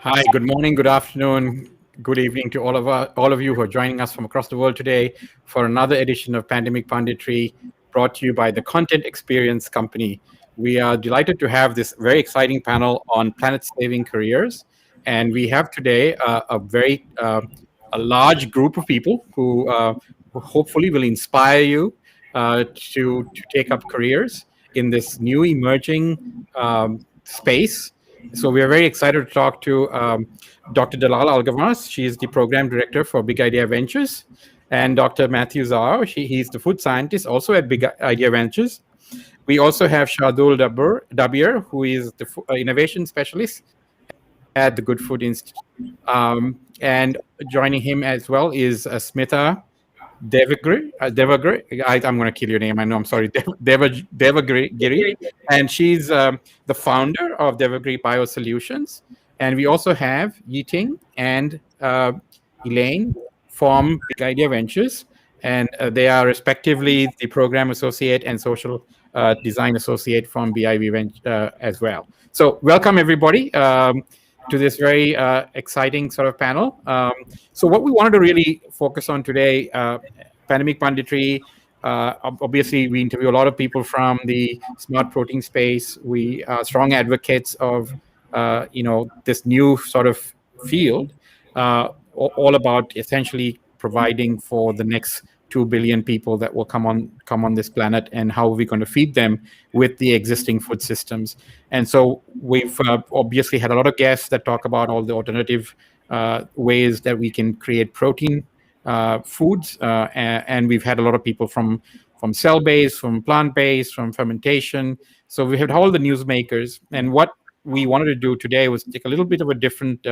Hi, good morning, good afternoon, good evening to all of you who are joining us from across the world today for another edition of Pandemic Punditry, brought to you by the Content Experience Company. We are delighted to have this very exciting panel on planet-saving careers, and we have today a large group of people who hopefully will inspire you to take up careers in this new emerging space. So we are very excited to talk to Dr. Dalal Alghawas. She is the program director for Big Idea Ventures, and Dr. Matthew Zhao. He's the food scientist also at Big Idea Ventures. We also have Shardul Dabir, who is the innovation specialist at the Good Food Institute. And joining him as well is Smitha Devigere. I'm going to kill your name. I know. I'm sorry. Devigere. And she's the founder of Devigere Biosolutions. And we also have Yi Ting and Elaine from Big Idea Ventures. And they are respectively the program associate and social design associate from BIV as well. So welcome, everybody. To this very exciting sort of panel. So what we wanted to really focus on today, Pandemic Punditry, obviously we interview a lot of people from the smart protein space. We are strong advocates of, this new sort of field, all about essentially providing for the next 2 billion people that will come on this planet, and how are we going to feed them with the existing food systems. And so we've obviously had a lot of guests that talk about all the alternative ways that we can create protein foods, and we've had a lot of people from cell-based, from plant-based, from fermentation. So we had all the newsmakers, and what we wanted to do today was take a little bit of a different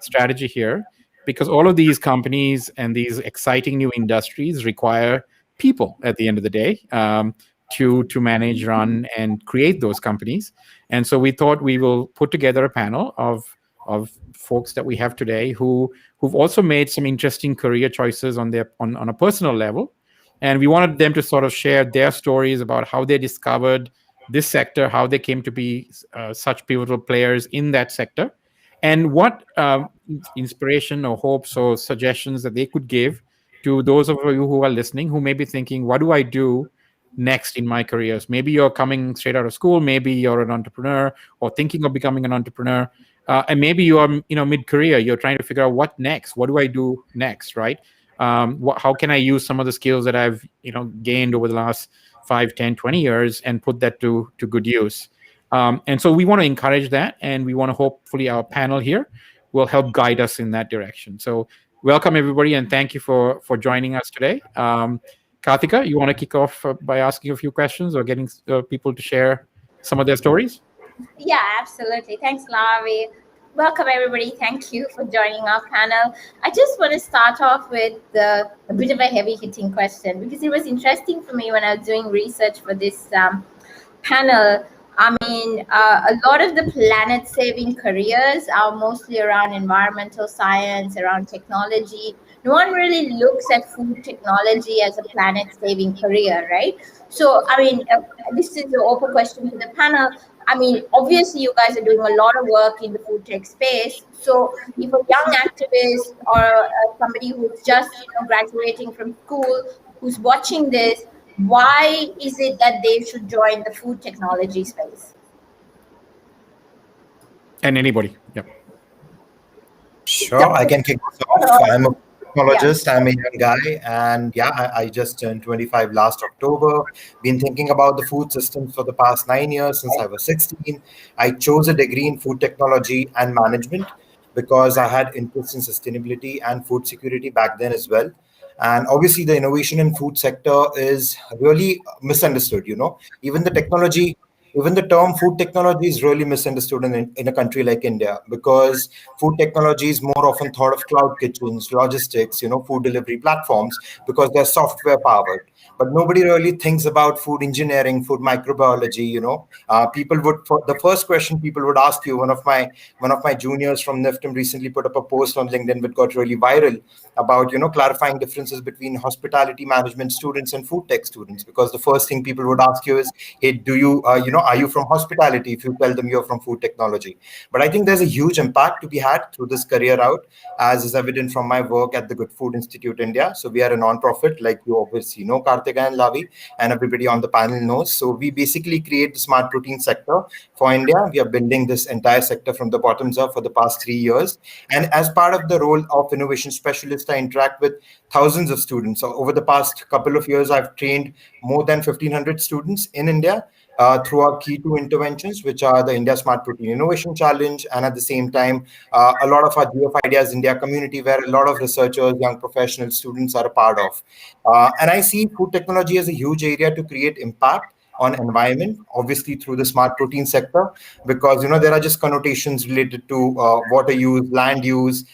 strategy here, because all of these companies and these exciting new industries require people at the end of the day to manage, run, and create those companies. And so we thought we will put together a panel of folks that we have today who've also made some interesting career choices on a personal level. And we wanted them to sort of share their stories about how they discovered this sector, how they came to be such pivotal players in that sector, and what inspiration or hopes or suggestions that they could give to those of you who are listening, who may be thinking, what do I do next in my careers? Maybe you're coming straight out of school, maybe you're an entrepreneur or thinking of becoming an entrepreneur, and maybe you are mid-career, you're trying to figure out what next, what do I do next, right? How can I use some of the skills that I've gained over the last 5, 10, 20 years and put that to good use? And so we want to encourage that, and we want to hopefully our panel here will help guide us in that direction. So welcome, everybody, and thank you for joining us today. Karthika, you want to kick off by asking a few questions or getting people to share some of their stories? Yeah, absolutely. Thanks, Lavi. Welcome, everybody. Thank you for joining our panel. I just want to start off with a bit of a heavy-hitting question, because it was interesting for me when I was doing research for this panel. I mean, a lot of the planet-saving careers are mostly around environmental science, around technology. No one really looks at food technology as a planet-saving career, right? So, I mean, this is an open question to the panel. I mean, obviously, you guys are doing a lot of work in the food tech space. So, if a young activist or somebody who's just graduating from school, who's watching this, why is it that they should join the food technology space? And anybody, yeah. Sure, I can kick this off. I'm a technologist. I'm a young guy, and I just turned 25 last October. Been thinking about the food systems for the past 9 years, since I was 16. I chose a degree in food technology and management because I had interest in sustainability and food security back then as well. And obviously, the innovation in food sector is really misunderstood. Even the technology, even the term food technology is really misunderstood in a country like India, because food technology is more often thought of cloud kitchens, logistics, food delivery platforms, because they're software powered. but nobody really thinks about food engineering, food microbiology. People would, for the first question people would ask you, one of my juniors from NIFTM recently put up a post on LinkedIn which got really viral about clarifying differences between hospitality management students and food tech students, because the first thing people would ask you is, hey, do you are you from hospitality, if you tell them you're from food technology. But I think there's a huge impact to be had through this career route, as is evident from my work at the Good Food Institute India. So we are a non-profit, like you obviously know, Kartika and Lavi, and everybody on the panel knows. So we basically create the smart protein sector for India. We are building this entire sector from the bottoms up for the past 3 years. And as part of the role of innovation specialist, I interact with thousands of students. So over the past couple of years, I've trained more than 1,500 students in India through our key two interventions, which are the India Smart Protein Innovation Challenge, and at the same time, a lot of our GF Ideas India community, where a lot of researchers, young professional students are a part of. And I see food technology as a huge area to create impact on environment, obviously through the smart protein sector, because there are just connotations related to water use, land use,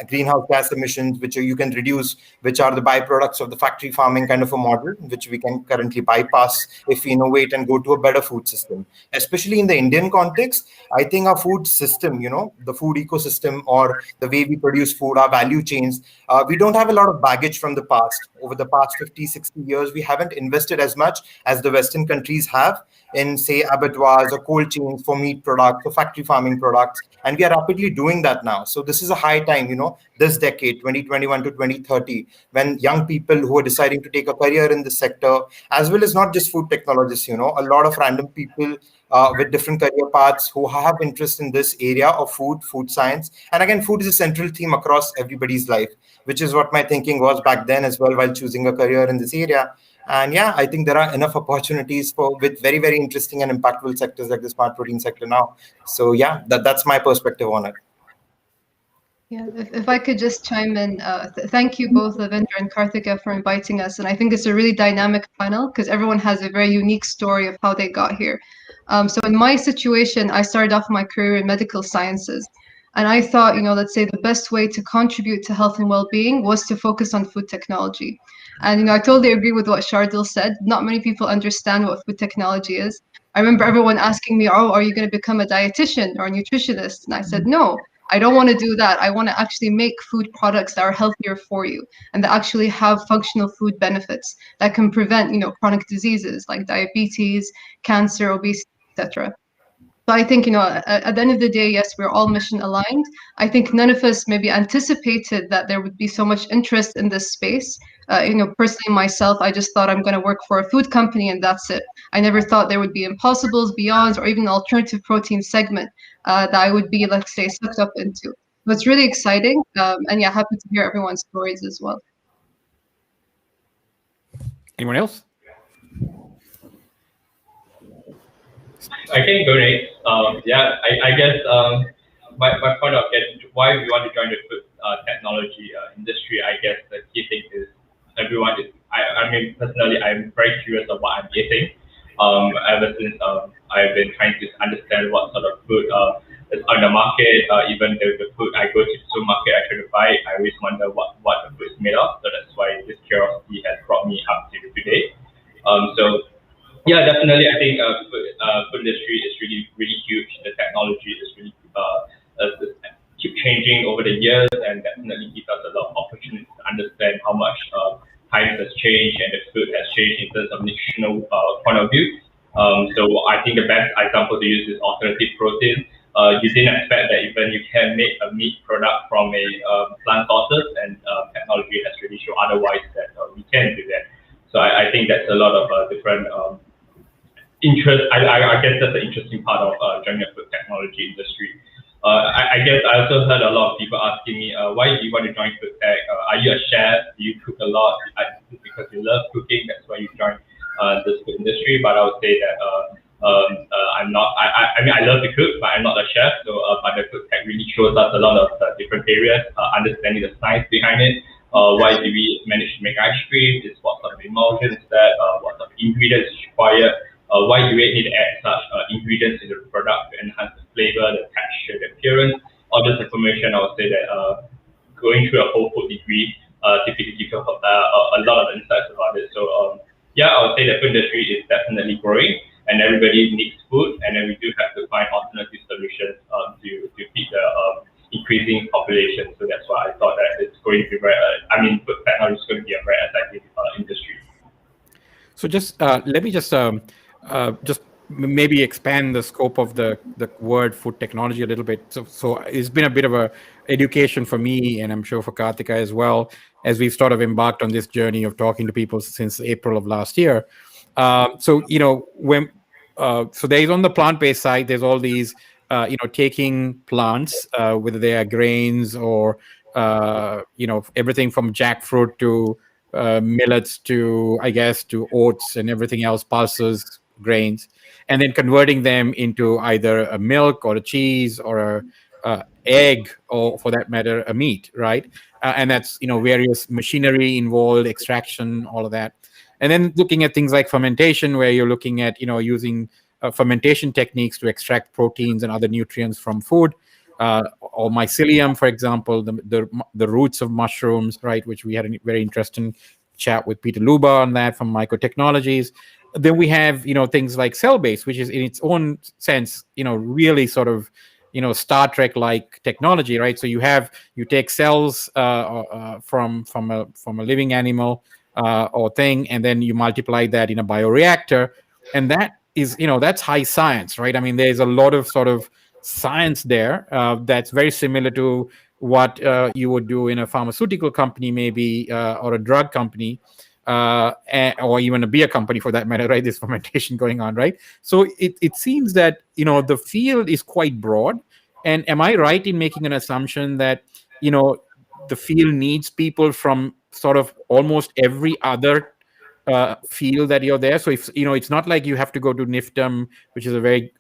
greenhouse gas emissions, which you can reduce, which are the byproducts of the factory farming kind of a model, which we can currently bypass if we innovate and go to a better food system. Especially in the Indian context, I think our food system, the food ecosystem, or the way we produce food, our value chains, we don't have a lot of baggage from the past. Over the past 50, 60 years, we haven't invested as much as the Western countries have in, say, abattoirs or cold chains for meat products or factory farming products. And we are rapidly doing that now. So this is a high time, this decade, 2021 to 2030, when young people who are deciding to take a career in the sector, as well as not just food technologists, a lot of random people with different career paths who have interest in this area of food science. And again, food is a central theme across everybody's life, which is what my thinking was back then as well while choosing a career in this area. And yeah, I think there are enough opportunities with very, very interesting and impactful sectors like the smart protein sector now. So yeah, that's my perspective on it. Yeah, if I could just chime in, thank you both, Lavendra and Karthika, for inviting us. And I think it's a really dynamic panel because everyone has a very unique story of how they got here. So in my situation, I started off my career in medical sciences. And I thought, let's say the best way to contribute to health and well-being was to focus on food technology. And, I totally agree with what Shardul said. Not many people understand what food technology is. I remember everyone asking me, oh, are you going to become a dietitian or a nutritionist? And I said, no, I don't want to do that. I want to actually make food products that are healthier for you and that actually have functional food benefits that can prevent, chronic diseases like diabetes, cancer, obesity, etc. So I think, at the end of the day, yes, we're all mission aligned. I think none of us maybe anticipated that there would be so much interest in this space. Personally myself, I just thought I'm going to work for a food company and that's it. I never thought there would be impossibles, beyonds, or even an alternative protein segment that I would be, let's say, sucked up into. So it's really exciting. And yeah, happy to hear everyone's stories as well. Anyone else? I can go next. I guess my point of why we want to join the food technology industry, I guess the key thing is everyone is, I mean, personally, I'm very curious of what I'm eating. Ever since I've been trying to understand what sort of food is on the market, even the food I go to the supermarket, I try to buy, I always wonder what the food is made of. So that's why this curiosity has brought me up to today. Yeah, definitely. I think food industry is really, really huge. The technology is really keep changing over the years, and definitely gives us a lot of opportunities to understand how much times has changed and the food has changed in terms of nutritional point of view. So I think the best example to use is alternative protein. You didn't expect that even you can make a meat product from a plant sources, and technology has really shown otherwise that we can do that. So I think that's a lot of different interest. I guess that's the interesting part of joining the food technology industry. I guess I also heard a lot of people asking me, why do you want to join food tech? Are you a chef? Do you cook a lot? Because you love cooking, that's why you join this food industry. But I would say that I'm not. I mean, I love to cook, but I'm not a chef. So, but the food tech really shows us a lot of different areas, understanding the science behind it. Why do we manage to make ice cream? Is what sort of emulsion is that? What sort of ingredients is required? Why do we need to add such ingredients in the product to enhance the flavor, the texture, the appearance? All this information, I would say that going through a whole food degree typically give you a lot of insights about it. So yeah, I would say the food industry is definitely growing, and everybody needs food, and then we do have to find alternative solutions to feed the increasing population. So that's why I thought that it's going to be food technology is going to be a very attractive industry. So just let me just maybe expand the scope of the word food technology a little bit. So it's been a bit of a education for me, and I'm sure for Karthika as well, as we've sort of embarked on this journey of talking to people since April of last year. So there's on the plant-based side, there's all these taking plants, whether they are grains or everything from jackfruit to millets to, I guess, to oats and everything else, pulses, grains, and then converting them into either a milk or a cheese or a egg, or for that matter, a meat, right? And that's various machinery involved, extraction, all of that. And then looking at things like fermentation, where you're looking at using fermentation techniques to extract proteins and other nutrients from food, or mycelium, for example, the roots of mushrooms, right? Which we had a very interesting chat with Peter Luba on that from Microtechnologies. Then we have things like cell-based, which is in its own sense really sort of Star Trek like technology, right? So you take cells from a living animal or thing, and then you multiply that in a bioreactor, and that is that's high science, right? I mean, there's a lot of sort of science there that's very similar to what you would do in a pharmaceutical company, maybe, or a drug company, or even a beer company for that matter, right? There's fermentation going on, right? So it seems that the field is quite broad. And am I right in making an assumption that the field needs people from sort of almost every other field that you're there? So if it's not like you have to go to NIFTM, which is a very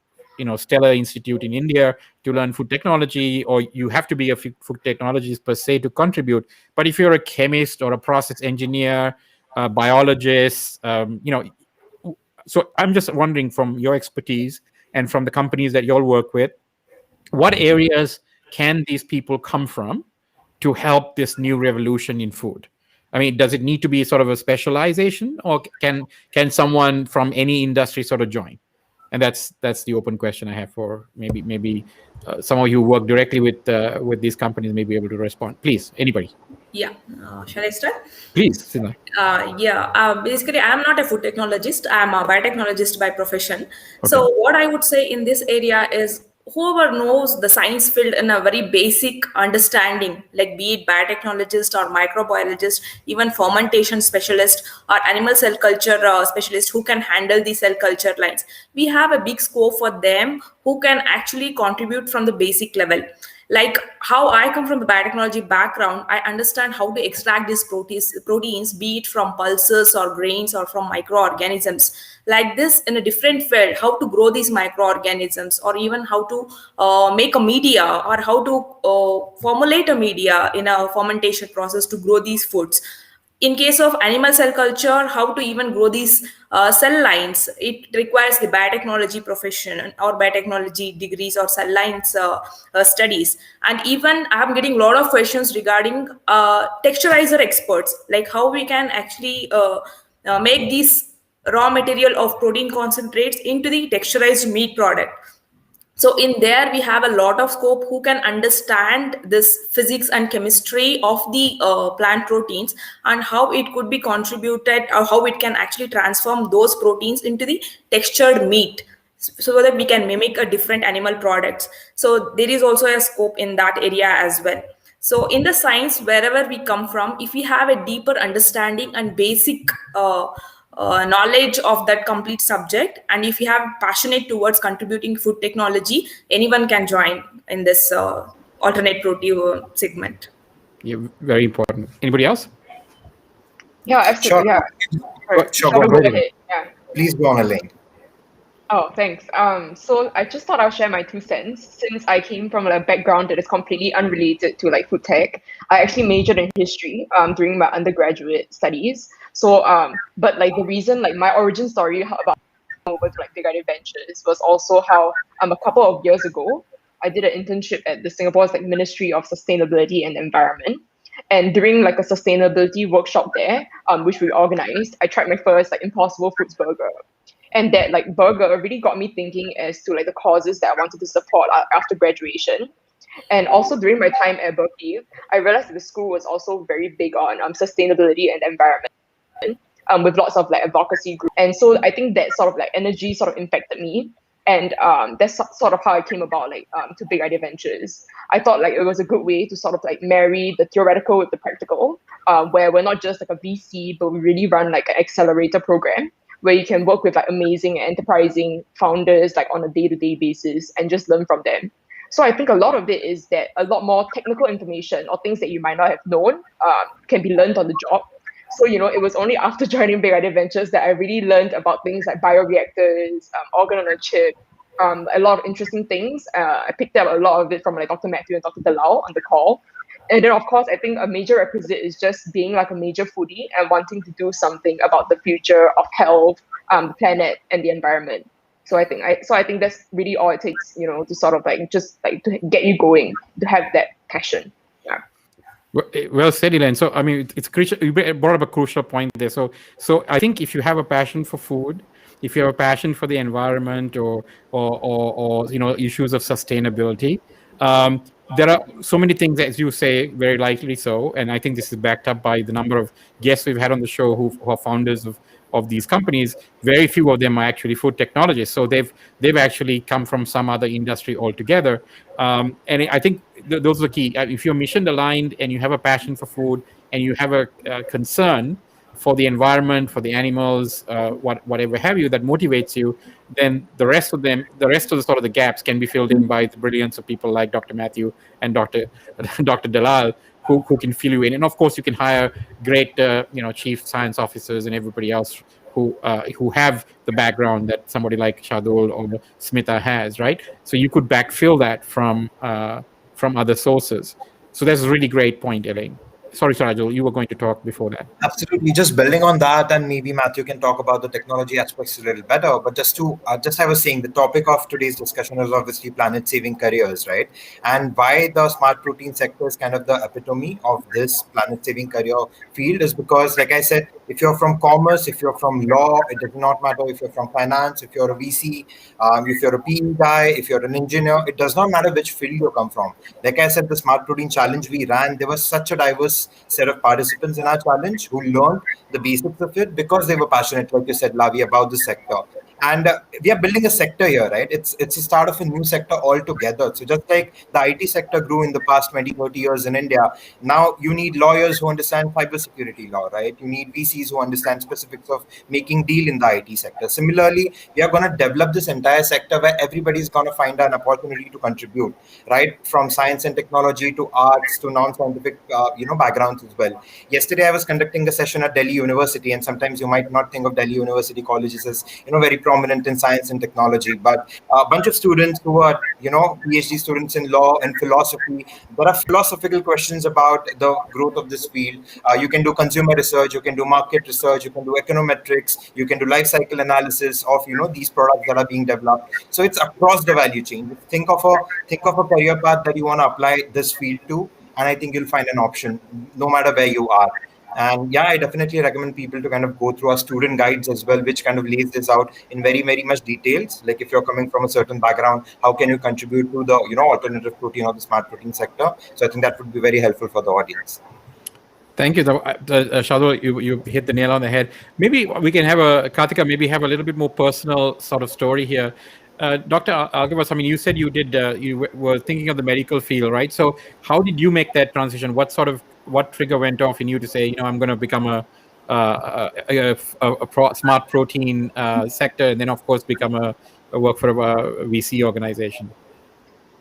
stellar institute in India, to learn food technology, or you have to be a food technologist per se to contribute. But if you're a chemist or a process engineer, a biologist, so I'm just wondering, from your expertise and from the companies that you all work with, what areas can these people come from to help this new revolution in food? I mean, does it need to be sort of a specialization, or can someone from any industry sort of join? And that's the open question I have for maybe some of you who work directly with these companies may be able to respond. Please, anybody. Yeah, shall I start? Please, Sila. Basically, I'm not a food technologist. I'm a biotechnologist by profession. Okay. So what I would say in this area is, whoever knows the science field in a very basic understanding, like be it biotechnologist or microbiologist, even fermentation specialist or animal cell culture specialist who can handle the cell culture lines, we have a big scope for them who can actually contribute from the basic level. Like how I come from the biotechnology background, I understand how to extract these proteins, be it from pulses or grains or from microorganisms. Like this, in a different field, how to grow these microorganisms, or even how to make a media, or how to formulate a media in a fermentation process to grow these foods. In case of animal cell culture, how to even grow these cell lines, it requires the biotechnology profession or biotechnology degrees or cell lines studies. And even I'm getting a lot of questions regarding texturizer experts, like how we can actually make these raw material of protein concentrates into the texturized meat product. So in there, we have a lot of scope who can understand this physics and chemistry of the plant proteins, and how it could be contributed, or how it can actually transform those proteins into the textured meat, so that we can mimic a different animal products. So there is also a scope in that area as well. So in the science, wherever we come from, if we have a deeper understanding and basic knowledge of that complete subject, and if you have passionate towards contributing food technology, anyone can join in this alternate protein segment. Yeah, very important. Anybody else? Yeah, absolutely. Sure, go ahead. Yeah. Please go on, Elaine. Oh, thanks. So I just thought I'll share my 2 cents. Since I came from a background that is completely unrelated to like food tech, I actually majored in history during my undergraduate studies. So, but like the reason, like my origin story about over to like Devigere Ventures was also how a couple of years ago I did an internship at the Singapore's like Ministry of Sustainability and Environment, And during like a sustainability workshop there, which we organized, I tried my first like Impossible Foods burger. And that like burger really got me thinking as to like the causes that I wanted to support after graduation. And also during my time at Berkeley, I realized that the school was also very big on sustainability and environment, with lots of like advocacy groups. And so I think that sort of like energy sort of infected me. And that's sort of how I came about like to Big Idea Ventures. I thought like it was a good way to sort of like marry the theoretical with the practical, where we're not just like a VC, but we really run like an accelerator program where you can work with like amazing enterprising founders like on a day-to-day basis and just learn from them. So I think a lot of it is that a lot more technical information or things that you might not have known can be learned on the job. So, it was only after joining Big Idea Ventures that I really learned about things like bioreactors, organ on a chip, a lot of interesting things. I picked up a lot of it from like Dr. Matthew and Dr. Dalal on the call. And then, of course, I think a major requisite is just being like a major foodie and wanting to do something about the future of health, the planet, and the environment. So I think that's really all it takes, to sort of like just like to get you going, to have that passion. Yeah. Well said, Elaine. So I mean, it's crucial. You brought up a crucial point there. So I think if you have a passion for food, if you have a passion for the environment, or issues of sustainability, there are so many things, as you say, very likely so. And I think this is backed up by the number of guests we've had on the show who are founders of these companies. Very few of them are actually food technologists. So they've actually come from some other industry altogether. And I think those are the key. If you're mission aligned and you have a passion for food and you have a concern for the environment, for the animals, whatever have you, that motivates you, then the rest of the sort of the gaps can be filled in by the brilliance of people like Dr. Matthew and Dr. Dalal, who can fill you in. And of course, you can hire great, chief science officers and everybody else who have the background that somebody like Shardul or Smitha has, right? So you could backfill that from other sources. So that's a really great point, Elaine. Sorry, Shardul, you were going to talk before that. Absolutely. Just building on that, and maybe Matthew can talk about the technology aspects a little better. But just I was saying, the topic of today's discussion is obviously planet-saving careers, right? And why the smart protein sector is kind of the epitome of this planet-saving career field is because, like I said, if you're from commerce, if you're from law, it does not matter if you're from finance, if you're a VC, if you're a PE guy, if you're an engineer, it does not matter which field you come from. Like I said, the Smart Protein Challenge we ran, there was such a diverse set of participants in our challenge who learned the basics of it because they were passionate, like you said, Lavi, about the sector. And we are building a sector here, right? It's the start of a new sector altogether. So just like the IT sector grew in the past 20, 30 years in India, now you need lawyers who understand cybersecurity law, right? You need VCs who understand specifics of making deal in the IT sector. Similarly, we are going to develop this entire sector where everybody's going to find an opportunity to contribute, right? From science and technology to arts to non-scientific, backgrounds as well. Yesterday, I was conducting a session at Delhi University, and sometimes you might not think of Delhi University colleges as, very prominent in science and technology, but a bunch of students who are, PhD students in law and philosophy, there are philosophical questions about the growth of this field. You can do consumer research, you can do market research, you can do econometrics, you can do life cycle analysis of, these products that are being developed. So it's across the value chain. Think of a career path that you want to apply this field to, and I think you'll find an option no matter where you are. And yeah, I definitely recommend people to kind of go through our student guides as well, which kind of lays this out in very, very much details. Like if you're coming from a certain background, how can you contribute to the, alternative protein or the smart protein sector? So I think that would be very helpful for the audience. Thank you, Shardul. You hit the nail on the head. Maybe we can have Karthika, maybe have a little bit more personal sort of story here. Dr. Alghawas, I mean, you said you were thinking of the medical field, right? So how did you make that transition? What trigger went off in you to say, I'm going to become a smart protein sector, and then of course become a work for a VC organization?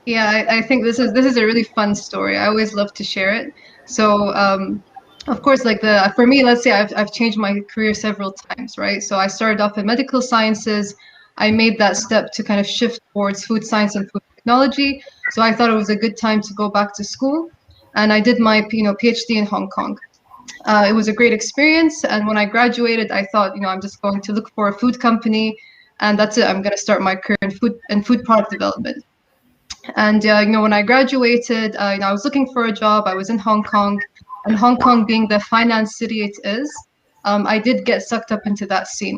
Yeah, I think this is a really fun story. I always love to share it. So of course, for me, let's say I've changed my career several times, right? So I started off in medical sciences. I made that step to kind of shift towards food science and food technology. So I thought it was a good time to go back to school. And I did my PhD in Hong Kong. It was a great experience. And when I graduated, I thought, I'm just going to look for a food company, and that's it. I'm going to start my career in food product development. And when I graduated, I was looking for a job. I was in Hong Kong, and Hong Kong being the finance city it is, I did get sucked up into that scene.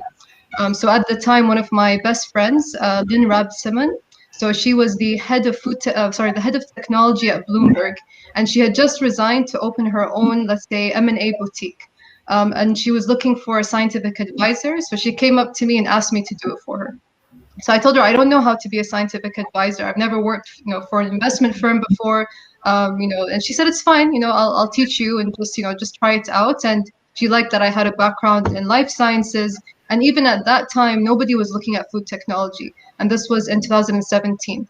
So at the time, one of my best friends, Lynn Rab Simon, so she was the head of the head of technology at Bloomberg, and she had just resigned to open her own, let's say, M&A boutique. And she was looking for a scientific advisor, so she came up to me and asked me to do it for her. So I told her I don't know how to be a scientific advisor. I've never worked, for an investment firm before, And she said it's fine. I'll teach you and just try it out. And she liked that I had a background in life sciences. And even at that time, nobody was looking at food technology. And this was in 2017.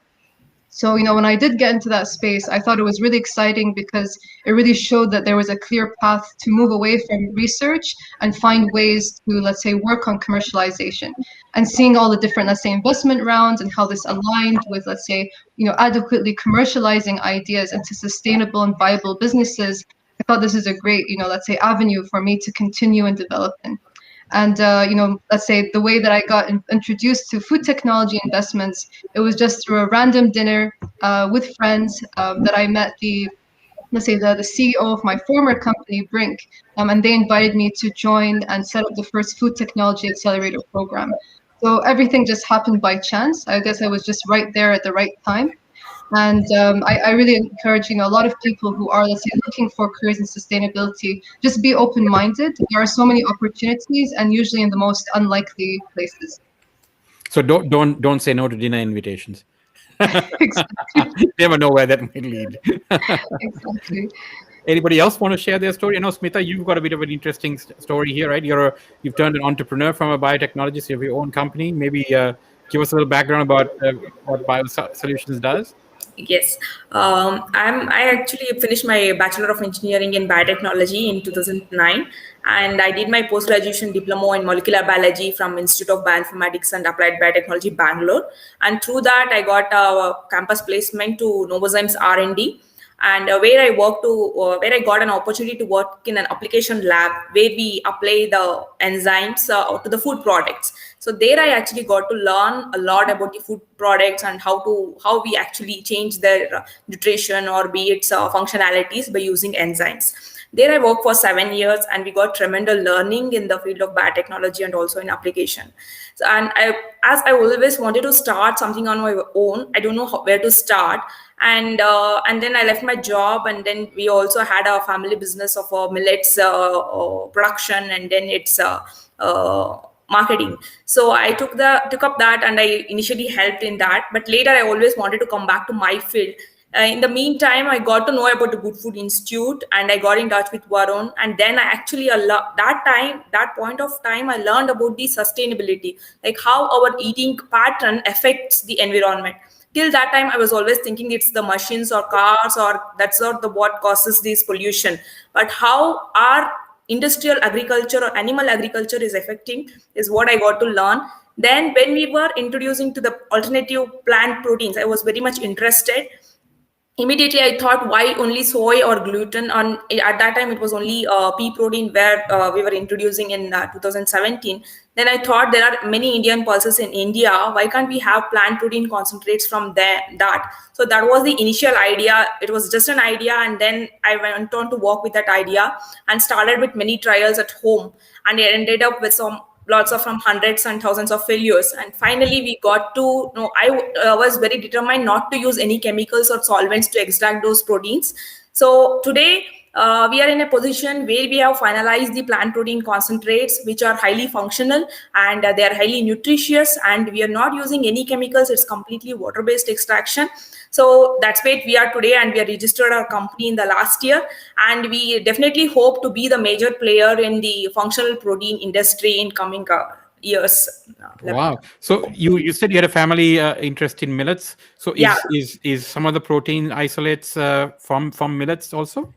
So, when I did get into that space, I thought it was really exciting because it really showed that there was a clear path to move away from research and find ways to, let's say, work on commercialization. And seeing all the different, let's say, investment rounds and how this aligned with, let's say, adequately commercializing ideas into sustainable and viable businesses, I thought this is a great, let's say, avenue for me to continue and develop in. And, let's say the way that I got introduced to food technology investments, it was just through a random dinner with friends that I met the CEO of my former company, Brink, and they invited me to join and set up the first food technology accelerator program. So everything just happened by chance. I guess I was just right there at the right time. And I really encourage, a lot of people who are, let's say, looking for careers in sustainability, just be open-minded. There are so many opportunities, and usually in the most unlikely places. So don't say no to dinner invitations. Exactly. Never know where that may lead. Exactly. Anybody else want to share their story? Smitha, you've got a bit of an interesting story here, right? You've turned an entrepreneur from a biotechnologist. You have your own company. Maybe give us a little background about what Biosolutions does. Yes, I actually finished my Bachelor of Engineering in Biotechnology in 2009, and I did my post-graduation diploma in molecular biology from Institute of Bioinformatics and Applied Biotechnology, Bangalore. And through that, I got a campus placement to Novozymes R&D. And where I got an opportunity to work in an application lab where we apply the enzymes to the food products. So there I actually got to learn a lot about the food products and how we actually change their nutrition or be its functionalities by using enzymes. There I worked for 7 years, and we got tremendous learning in the field of biotechnology and also in application. So, as I always wanted to start something on my own, I don't know where to start. And then I left my job, and then we also had a family business of millets production, and then it's marketing. So I took up that, and I initially helped in that, but later I always wanted to come back to my field. In the meantime, I got to know about the Good Food Institute, and I got in touch with Varun. And then I actually, that point of time, I learned about the sustainability, like how our eating pattern affects the environment. Till that time, I was always thinking it's the machines or cars or that's not what causes this pollution. But how our industrial agriculture or animal agriculture is affecting is what I got to learn. Then when we were introducing to the alternative plant proteins, I was very much interested. Immediately I thought, why only soy or gluten? At that time it was only pea protein where we were introducing in 2017. Then I thought there are many Indian pulses in India. Why can't we have plant protein concentrates from that? So that was the initial idea. It was just an idea, and then I went on to work with that idea and started with many trials at home, and it ended up with lots of from hundreds and thousands of failures. And finally we got to know, I was very determined not to use any chemicals or solvents to extract those proteins. So today we are in a position where we have finalized the plant protein concentrates, which are highly functional and they are highly nutritious, and we are not using any chemicals. It's completely water-based extraction. So that's where we are today, and we are registered our company in the last year, and we definitely hope to be the major player in the functional protein industry in coming years. Wow! So you said you had a family interest in millets. So is some of the protein isolates from millets also?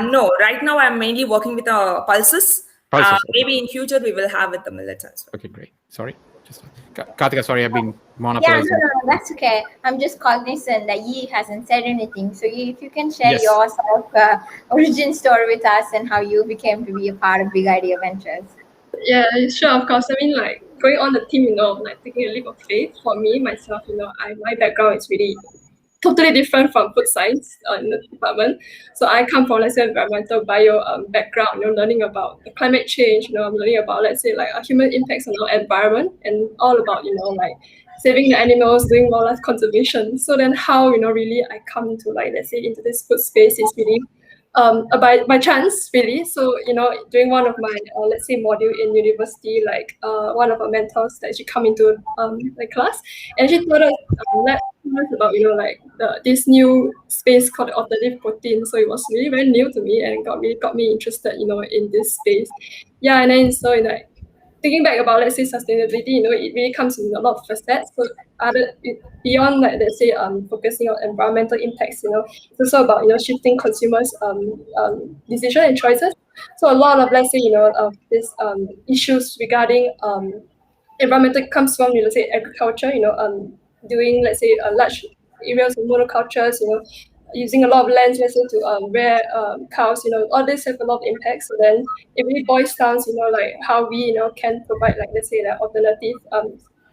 No, right now I'm mainly working with pulses. Maybe in future we will have with the millets as well. Okay, great. Sorry. Karthika, sorry, I've been monopolizing. Yeah, no, that's okay. I'm just cognizant that Yi hasn't said anything. So if you can share your sort of origin story with us and how you became to be a part of Big Idea Ventures. Yeah, sure, of course. I mean, like, going on the theme, like taking a leap of faith, for me, myself, my background is really totally different from food science in the department. So I come from, let's say, environmental bio background, learning about the climate change, I'm learning about, let's say, like human impacts on our environment and all about, like saving the animals, doing wildlife conservation. So then how, really I come to, like, let's say, into this food space is really by chance, really. So, during one of my, let's say, module in university, like one of our mentors that actually come into the class, and she told us, let us about, like this new space called alternative protein. So it was really very new to me and got me interested, in this space. Yeah, and then so like thinking back about, let's say, sustainability, it really comes in a lot of facets. So beyond, like, let's say, focusing on environmental impacts, it's also about, shifting consumers' decision and choices. So a lot of, let's say, these issues regarding environmental comes from, let's say, agriculture, doing, let's say, large areas of monocultures, using a lot of lands, let's say, to rear cows, all this have a lot of impact. So then it really boils down to, like how we, can provide, like, let's say, like alternative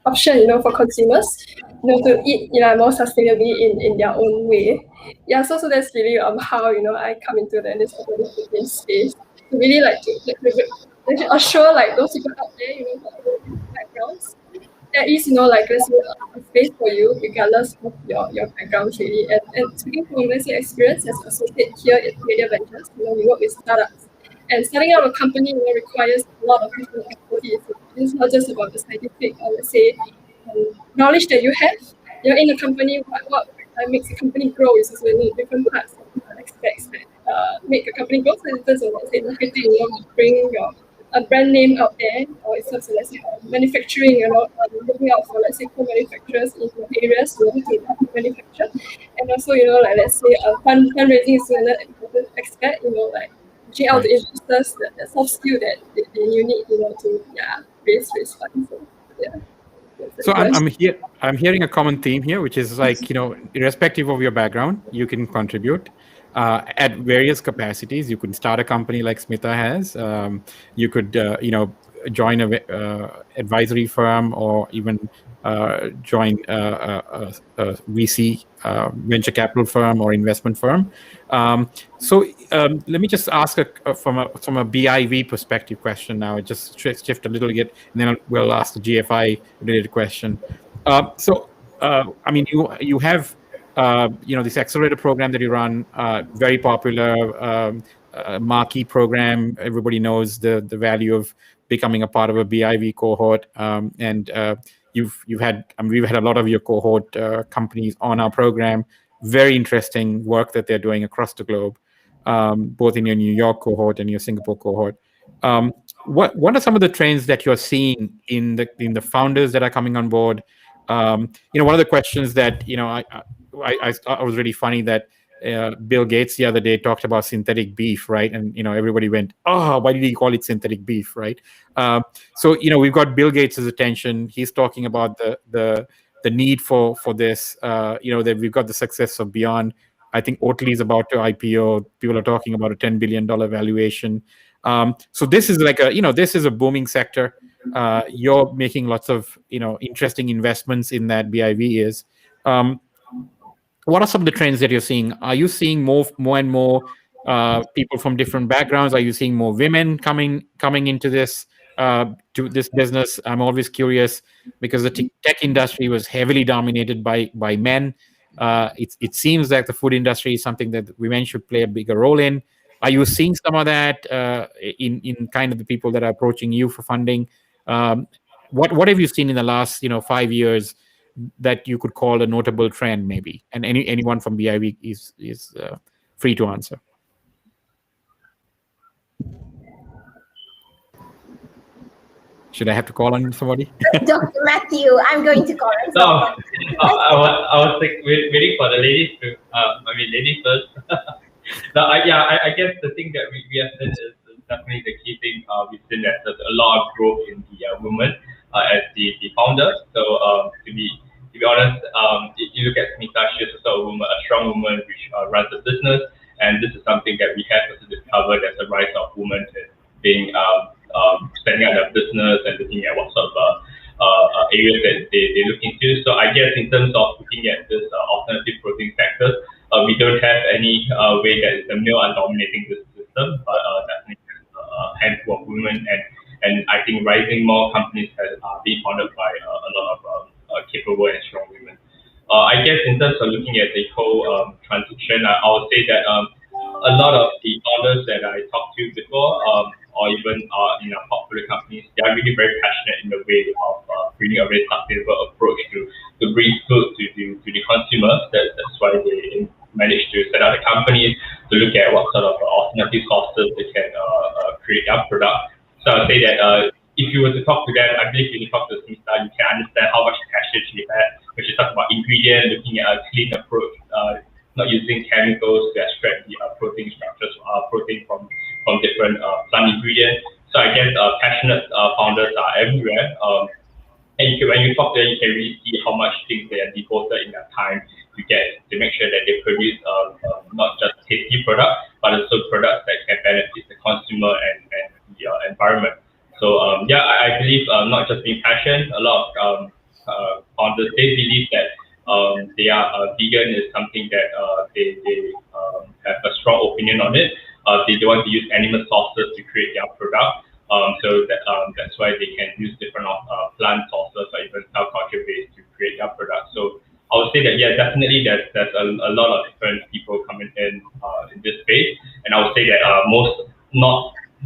option, for consumers, to eat, more sustainably in their own way. Yeah, so that's really how, I come into this alternative space to really like to assure, like, those people out there, backgrounds, there is, like, let's say, a space for you regardless of your background, really. And speaking from, let's say, experience as associate here at Media Ventures, we work with startups. And starting out a company, requires a lot of different expertise. It's not just about the scientific, let's say, knowledge that you have. In a company, what makes a company grow is also different parts of different aspects that make a company grow. So in terms of, let's say, marketing, bring your a brand name out there, or it's also, let's say, manufacturing, looking out for, let's say, co-manufacturers in areas to manufacture, and also, like, let's say, fundraising is another important aspect, like reaching out to investors, that soft skill that you need, to raise funds. So, yeah. So I'm hearing a common theme here, which is like, irrespective of your background, you can contribute at various capacities. You can start a company like Smitha has. You could, join a advisory firm, or even join a VC venture capital firm or investment firm. So let me just ask from a BIV perspective question now. Just shift a little bit, and then we'll ask the GFI related question. I mean, you have this accelerator program that you run, very popular, marquee program. Everybody knows the value of becoming a part of a BIV cohort, and we've had a lot of your cohort companies on our program. Very interesting work that they're doing across the globe, both in your New York cohort and your Singapore cohort. What are some of the trends that you're seeing in the founders that are coming on board? One of the questions that I thought was really funny that Bill Gates the other day talked about synthetic beef, right? And everybody went, "Oh, why did he call it synthetic beef?" Right? So we've got Bill Gates' attention. He's talking about the need for this. That we've got the success of Beyond. I think Oatly is about to IPO. People are talking about a $10 billion valuation. So this is like this is a booming sector. You're making lots of interesting investments in that. BIV is. What are some of the trends that you're seeing? Are you seeing more and more people from different backgrounds? Are you seeing more women coming into this to this business? I'm always curious because the tech industry was heavily dominated by men. It seems like the food industry is something that women should play a bigger role in. Are you seeing some of that in kind of the people that are approaching you for funding? What have you seen in the last 5 years that you could call a notable trend, maybe? And anyone from BIV is free to answer. Should I have to call on somebody? Dr. Matthew, I'm going to call on someone. I was like waiting for the ladies to. Ladies first. I guess the thing that we have said is definitely the key thing. We've seen that there's a lot of growth in the women as the founder. So to be honest, if you look at Smitha, she's also a woman, a strong woman which runs a business, and this is something that we have also discovered as a rise of women being setting up their business and looking at what sort of areas that they look into. So I guess in terms of looking at this alternative protein sectors, we don't have any way that the male are dominating this system, but definitely a handful of women, and I think rising more companies are being founded by a lot of capable and strong women. I guess in terms of looking at the whole transition, I would say that a lot of the founders that I talked to before, or even in our portfolio companies, they are really very passionate in the way of bringing a very sustainable approach to bring food to the consumers. That's why they managed to set up the company to look at what sort of alternative sources they can create their product. So I'll say that if you were to talk to them, I believe if you talk to Smitha, you can understand how much passion she had when she talked about ingredients, looking at a clean approach, not using chemicals to extract the protein structures, protein from different plant ingredients. So I guess passionate founders are everywhere. And when you talk to them, you can really see how much things they are devoted in their time to make sure that they produce not just tasty products, but also products that can benefit the consumer and the environment. So I believe not just being passionate, a lot of founders, they believe that they are vegan is something that they have a strong opinion on it. They don't want to use animal sources to create their product. So that's why they can use different plant sources or even cell culture based to create their product. So I would say that definitely there's a lot of different people coming in this space, and I would say that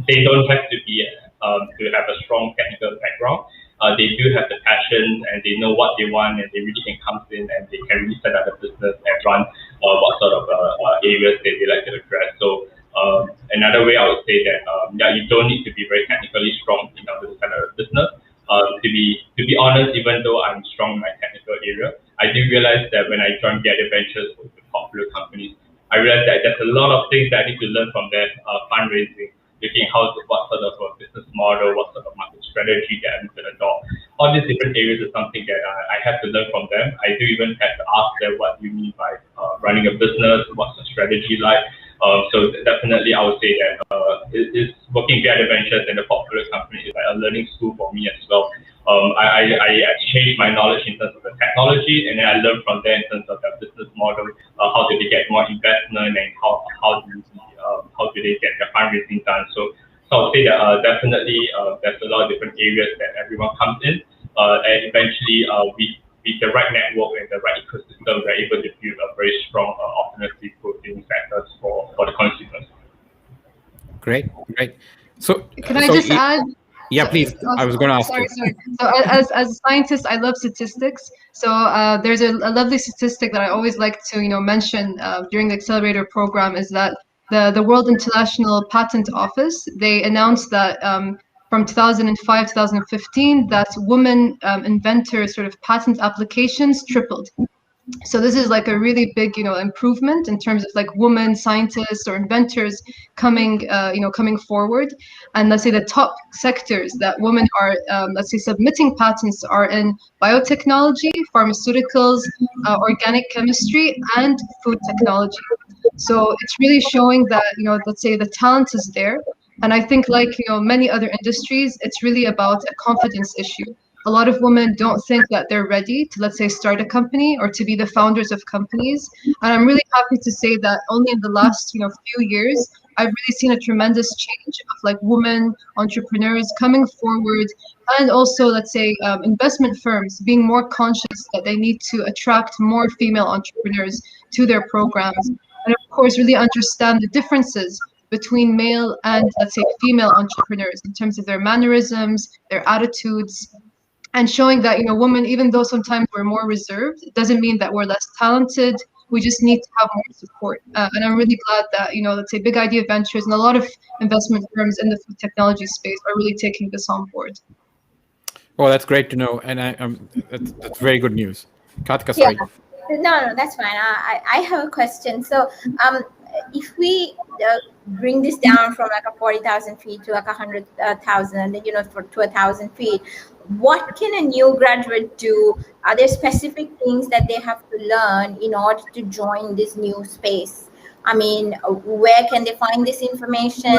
they don't have to be to have a strong technical background. They do have the passion and they know what they want, and they really can come in and they can really set up a business and run what sort of areas they like to address. So another way I would say that you don't need to be very technically strong in order to set up a business. To be honest, even though I'm strong in my technical area, I do realize that when I joined Devigere Ventures with the popular companies, I realized that there's a lot of things that I need to learn from them, fundraising, looking what sort of business model, what sort of market strategy that I need to adopt. All these different areas is something that I have to learn from them. I do even have to ask them what do you mean by running a business, what's the strategy like. So definitely I would say that it's working via the ventures and the portfolio company is like a learning school for me as well. I exchange my knowledge in terms of the technology, and then I learn from them in terms of their business model, how do they get more investment, and how do they get their fundraising done. So I would say that definitely there's a lot of different areas that everyone comes in, and eventually with the right network and the right ecosystem, we're able to build a very strong alternative protein sectors for the consumers. Great. So can I just add? Yeah, please. I was going to ask you. Sorry. So as a scientist, I love statistics. So there's a lovely statistic that I always like to mention during the accelerator program is that the World International Patent Office, they announced that from 2005 2015 that women inventors sort of patent applications tripled. So this is like a really big improvement in terms of like women scientists or inventors coming forward. And let's say the top sectors that women are submitting patents are in biotechnology, pharmaceuticals, organic chemistry, and food technology. So it's really showing that let's say the talent is there. And I think like many other industries, it's really about a confidence issue. A lot of women don't think that they're ready to, let's say, start a company or to be the founders of companies. And I'm really happy to say that only in the last few years, I've really seen a tremendous change of like women entrepreneurs coming forward, and also, let's say, investment firms being more conscious that they need to attract more female entrepreneurs to their programs. And of course, really understand the differences between male and, let's say, female entrepreneurs in terms of their mannerisms, their attitudes, and showing that women, even though sometimes we're more reserved, it doesn't mean that we're less talented. We just need to have more support. And I'm really glad that let's say Big Idea Ventures and a lot of investment firms in the food technology space are really taking this on board. Oh, that's great to know, and that's very good news. Karthika, sorry. Yeah. No, that's fine. I have a question. So if we bring this down from like a 40,000 feet to like 100,000, to 1,000 feet, what can a new graduate do? Are there specific things that they have to learn in order to join this new space? I mean, where can they find this information,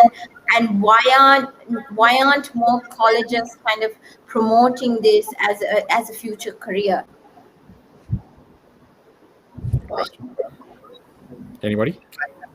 and why aren't more colleges kind of promoting this as a future career? Anybody?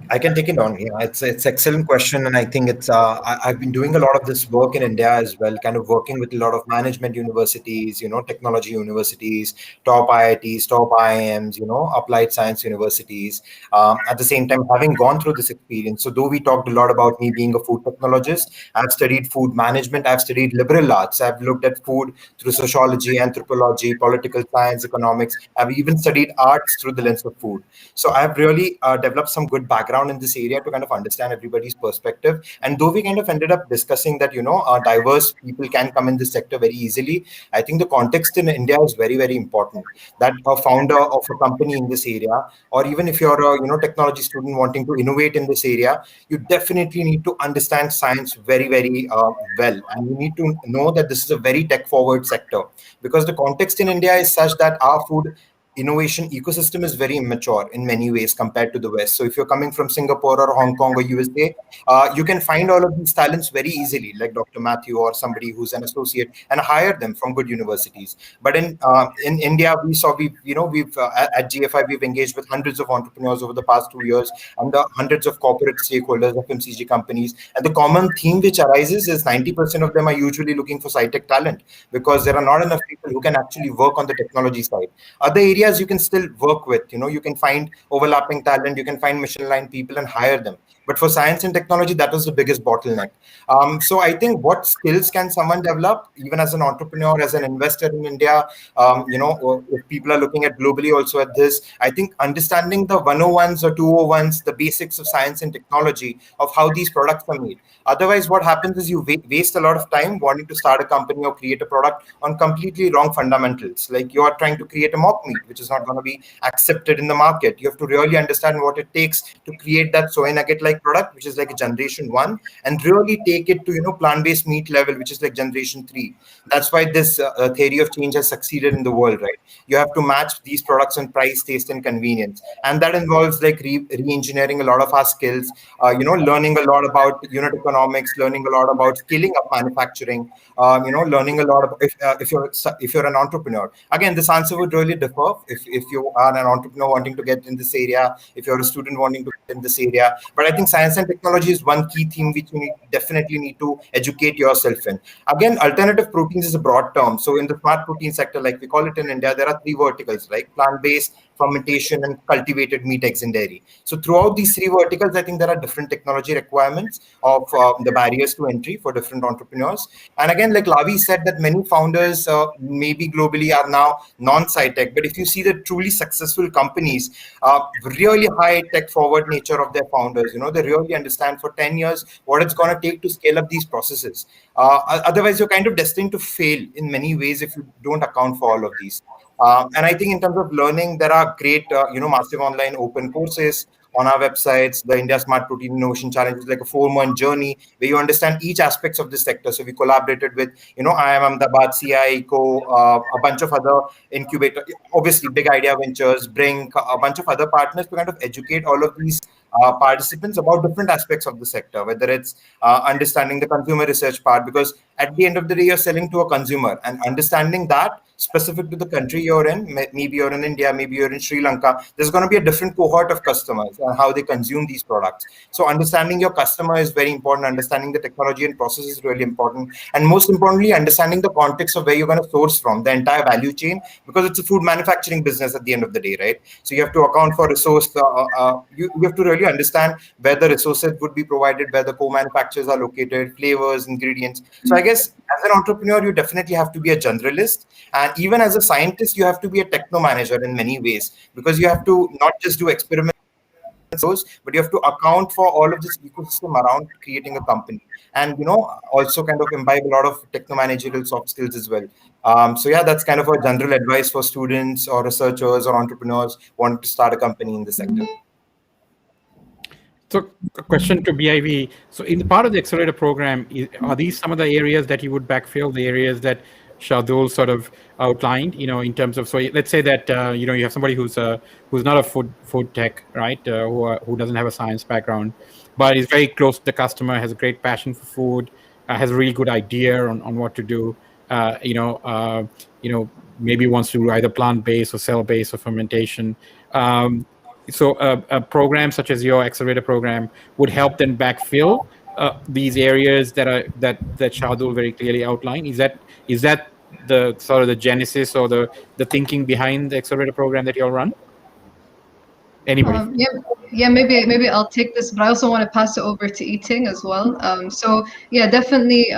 I can take it on. Yeah, it's excellent question, and I think it's. I've been doing a lot of this work in India as well, kind of working with a lot of management universities, technology universities, top IITs, top IIMs, applied science universities. At the same time, having gone through this experience, so though we talked a lot about me being a food technologist, I've studied food management, I've studied liberal arts, I've looked at food through sociology, anthropology, political science, economics. I've even studied arts through the lens of food. So I've really developed some good background in this area to kind of understand everybody's perspective. And though we kind of ended up discussing that, diverse people can come in this sector very easily, I think the context in India is very, very important. That a founder of a company in this area, or even if you're a technology student wanting to innovate in this area, you definitely need to understand science very, very well. And you need to know that this is a very tech forward sector, because the context in India is such that our food innovation ecosystem is very immature in many ways compared to the West. So if you're coming from Singapore or Hong Kong or USA, you can find all of these talents very easily, like Dr. Matthew or somebody who's an associate, and hire them from good universities. But in India, we've at GFI we've engaged with hundreds of entrepreneurs over the past 2 years, and the hundreds of corporate stakeholders, FMCG companies, and the common theme which arises is 90% of them are usually looking for sci-tech talent, because there are not enough people who can actually work on the technology side. Other areas you can still work with, you can find overlapping talent, you can find mission line people and hire them. But for science and technology, that was the biggest bottleneck. So I think, what skills can someone develop, even as an entrepreneur, as an investor in India? If people are looking at globally also at this, I think understanding the 101s or 201s, the basics of science and technology, of how these products are made. Otherwise, what happens is you waste a lot of time wanting to start a company or create a product on completely wrong fundamentals. Like, you are trying to create a mock meat, which is not going to be accepted in the market. You have to really understand what it takes to create that soy nugget-like product, which is like a generation 1, and really take it to plant-based meat level, which is like generation 3. That's why this theory of change has succeeded in the world, right? You have to match these products on price, taste, and convenience, and that involves like re-engineering a lot of our skills. Learning a lot about unit economics, learning a lot about scaling up manufacturing. Learning a lot about if you're an entrepreneur. Again, this answer would really differ if you are an entrepreneur wanting to get in this area, if you're a student wanting to get in this area. But I think science and technology is one key theme which you definitely need to educate yourself in. Again, alternative proteins is a broad term. So in the smart protein sector, like we call it in India, there are 3 verticals, right? Plant-based, fermentation, and cultivated meat, eggs, and dairy. So throughout these 3 verticals, I think there are different technology requirements of the barriers to entry for different entrepreneurs. And again, like Lavi said, that many founders maybe globally are now non-sci-tech, but if you see the truly successful companies, really high tech forward nature of their founders, they really understand for 10 years what it's going to take to scale up these processes. Otherwise, you're kind of destined to fail in many ways if you don't account for all of these. And I think in terms of learning, there are great, massive online open courses on our websites. The India Smart Protein Innovation Challenge is like a 4-month journey where you understand each aspects of this sector. So we collaborated with, IIM Ahmedabad, CI, Co, a bunch of other incubator, obviously Big Idea Ventures, Brink, a bunch of other partners to kind of educate all of these participants about different aspects of the sector, whether it's understanding the consumer research part, because at the end of the day, you're selling to a consumer, and understanding that specific to the country you're in, maybe you're in India, maybe you're in Sri Lanka, there's going to be a different cohort of customers and how they consume these products. So understanding your customer is very important. Understanding the technology and process is really important. And most importantly, understanding the context of where you're going to source from, the entire value chain, because it's a food manufacturing business at the end of the day, right? So you have to account for resource. You have to really understand where the resources would be provided, where the co-manufacturers are located, flavors, ingredients. So I guess as an entrepreneur, you definitely have to be a generalist. And even as a scientist, you have to be a techno manager in many ways, because you have to not just do experiments, but you have to account for all of this ecosystem around creating a company, and also kind of imbibe a lot of techno managerial soft skills as well. So yeah, that's kind of a general advice for students or researchers or entrepreneurs wanting to start a company in the sector. So a question to BIV. So in the part of the accelerator program, are these some of the areas that you would backfill, the areas that Shardul sort of outlined, in terms of, so let's say that, you have somebody who's not a food tech, right? Who doesn't have a science background, but is very close to the customer, has a great passion for food, has a really good idea on what to do, maybe wants to do either plant-based or cell-based or fermentation. So a program such as your accelerator program would help them backfill these areas that Shardul very clearly outlined. Is that the sort of the genesis or the thinking behind the accelerator program that you'll run? Anybody? Yeah, maybe I'll take this, but I also want to pass it over to Yi Ting as well. So yeah, definitely,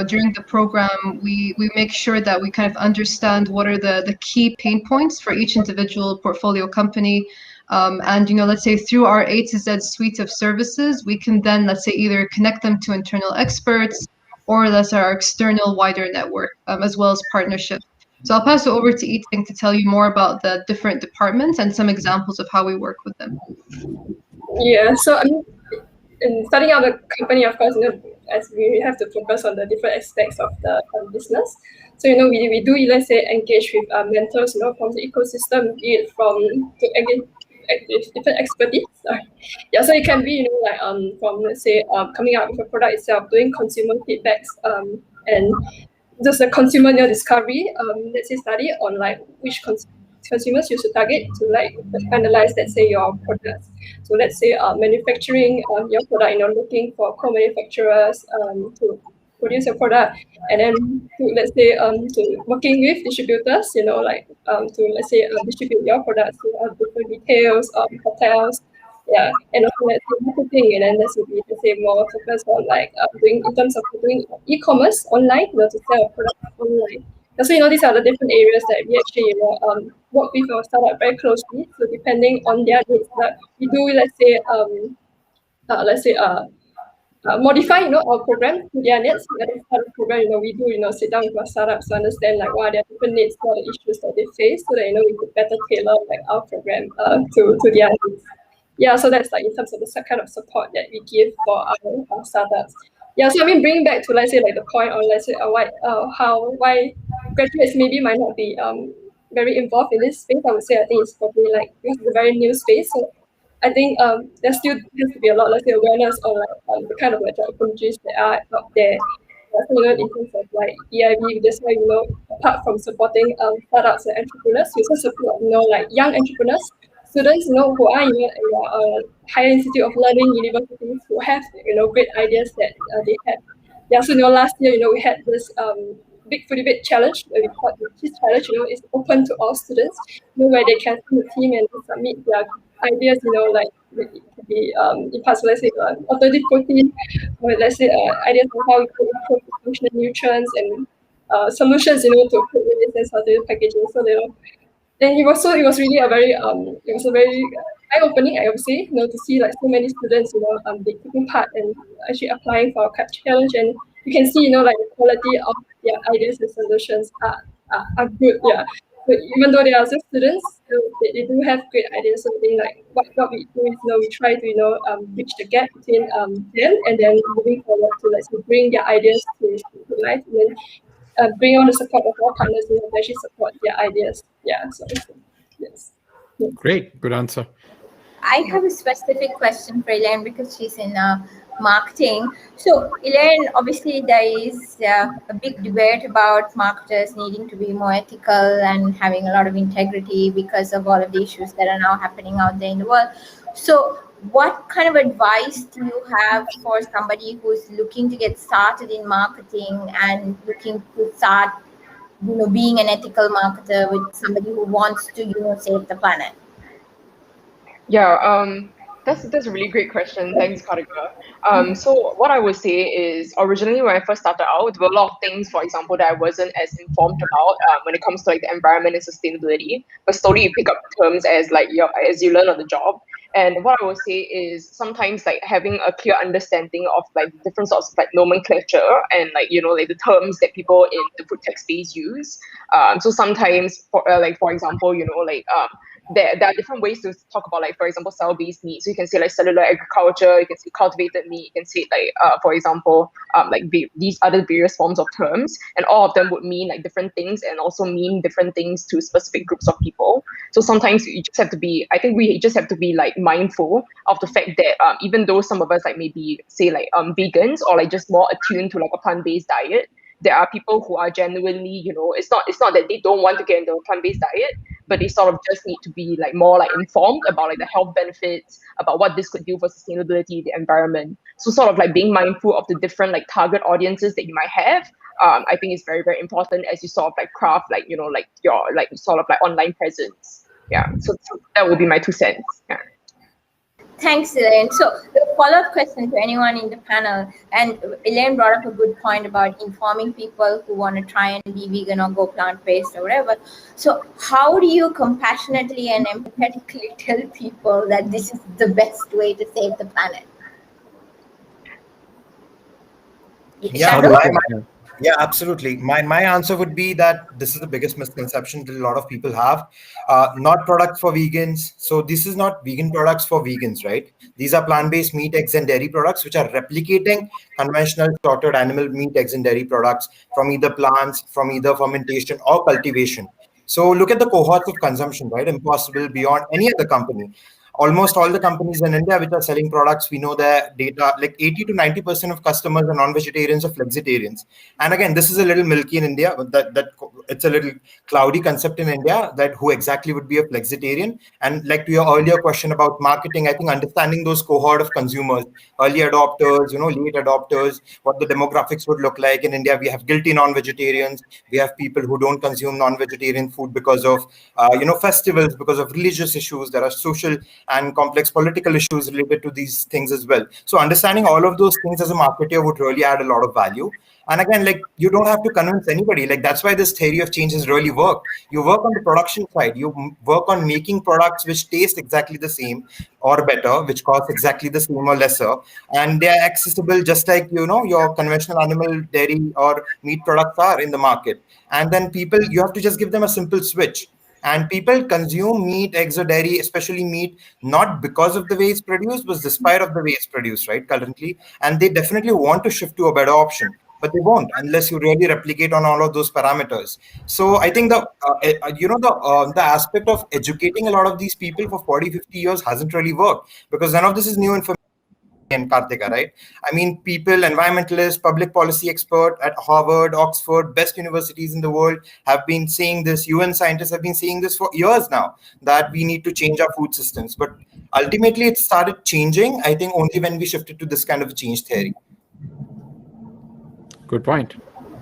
during the program, we make sure that we kind of understand what are the key pain points for each individual portfolio company. And let's say through our A to Z suite of services, we can then, let's say, either connect them to internal experts or let's say our external wider network, as well as partnerships. So I'll pass it over to Yi Ting to tell you more about the different departments and some examples of how we work with them. Yeah, so I mean, in starting out the company, of course, as we have to focus on the different aspects of the business. So we do, let's say, engage with mentors, from the ecosystem, be it to engage with different expertise. Yeah, so it can be, from, let's say, coming out with a product itself, doing consumer feedbacks, and just a consumer discovery, let's say, study on which consumers you should target to analyze, let's say, your products. So let's say manufacturing your product, looking for co-manufacturers to produce a product, and then to, let's say, to working with distributors, to, let's say, distribute your products to different retails, hotels. Yeah, and also let's say marketing, and then let's say more focus on doing in terms of doing e-commerce online, to sell products online. And so these are the different areas that we actually work with our startup very closely. So depending on their needs, we do modify our program to their needs. At the start of the program, we do sit down with our startups to understand what are their different needs, what are the issues that they face, so that we could better tailor our program to their needs. Yeah, so that's in terms of the kind of support that we give for our startups. Yeah, so I mean, bringing back to, let's say, the point on, let's say, why graduates maybe might not be very involved in this space. I would say I think it's probably because it's a very new space. So I think there still has to be a lot, let's say, awareness on the kind of job opportunities that are out there. So, in terms of EIB, that's why apart from supporting startups and entrepreneurs, we also support young entrepreneurs, students who are in a higher institute of learning, universities, who have great ideas that they have. Yeah, so last year we had this big food debate challenge. We thought this challenge is open to all students, where they can form a team and submit their ideas. It could be in parts of, let's say, alternative protein, or let's say ideas on how we could improve functional nutrients and solutions to food resistance alternative packaging. So then it was really a very eye-opening, I would say, to see so many students they taking part and actually applying for our challenge, and you can see the quality of their ideas and solutions are good. Yeah, but even though they are just students, they do have great ideas. So I think what we do is we try to bridge the gap between them and then moving forward to bring their ideas to life, and then bring on the support of our partners to actually support their ideas. Yeah, so yes. Great, good answer. I have a specific question for Elaine because she's in marketing. So Elaine, obviously there is a big debate about marketers needing to be more ethical and having a lot of integrity because of all of the issues that are now happening out there in the world. So what kind of advice do you have for somebody who's looking to get started in marketing and looking to start, being an ethical marketer with somebody who wants to, save the planet? Yeah, that's a really great question. Thanks, Kartika. So what I would say is, originally when I first started out, there were a lot of things, for example, that I wasn't as informed about when it comes to the environment and sustainability. But slowly you pick up terms as you learn on the job. And what I would say is sometimes like having a clear understanding of like different sorts of like nomenclature and like like the terms that people in the food tech space use. So sometimes for example there are different ways to talk about, like, for example, cell-based meat. So you can say like cellular agriculture, you can say cultivated meat, you can say like for example these other various forms of terms, and all of them would mean like different things and also mean different things to specific groups of people. So sometimes you just have to be, I think we just have to be like mindful of the fact that even though some of us like maybe say like vegans or like just more attuned to like a plant-based diet, there are people who are genuinely, it's not that they don't want to get into a plant-based diet, but they sort of just need to be like more like informed about like the health benefits, about what this could do for sustainability, the environment. So sort of like being mindful of the different like target audiences that you might have, I think is very, very important as you sort of like craft like like your like sort of like online presence. Yeah, so that would be my 2 cents. Yeah. Thanks, Elaine. So the follow-up question to anyone in the panel, and Elaine brought up a good point about informing people who want to try and be vegan or go plant-based or whatever. So how do you compassionately and empathetically tell people that this is the best way to save the planet? Yeah, absolutely. My answer would be that this is the biggest misconception that a lot of people have. Not products for vegans. So this is not vegan products for vegans, right? These are plant-based meat, eggs, and dairy products, which are replicating conventional slaughtered animal meat, eggs, and dairy products from either plants, from either fermentation or cultivation. So look at the cohorts of consumption, right? Impossible, Beyond, any other company. Almost all the companies in India which are selling products, we know their data, like 80 to 90% of customers are non-vegetarians or flexitarians. And again, this is a little milky in India, that it's a little cloudy concept in India, that who exactly would be a flexitarian. And like to your earlier question about marketing, I think understanding those cohort of consumers, early adopters, late adopters, what the demographics would look like. In India, we have guilty non-vegetarians. We have people who don't consume non-vegetarian food because of, festivals, because of religious issues. There are social and complex political issues related to these things as well. So understanding all of those things as a marketer would really add a lot of value. And again, like, you don't have to convince anybody. Like, that's why this theory of change has really worked. You work on the production side. You work on making products which taste exactly the same or better, which cost exactly the same or lesser. And they are accessible just like, your conventional animal, dairy, or meat products are in the market. And then you have to just give them a simple switch. And people consume meat, eggs, or dairy, especially meat, not because of the way it's produced, but despite of the way it's produced, right, currently. And they definitely want to shift to a better option, but they won't unless you really replicate on all of those parameters. So I think the aspect of educating a lot of these people for 40, 50 years hasn't really worked, because none of this is new information. And Karthika, right? I mean, people, environmentalists, public policy expert at Harvard, Oxford, best universities in the world have been saying this. UN scientists have been saying this for years now, that we need to change our food systems. But ultimately, it started changing, I think, only when we shifted to this kind of a change theory. Good point.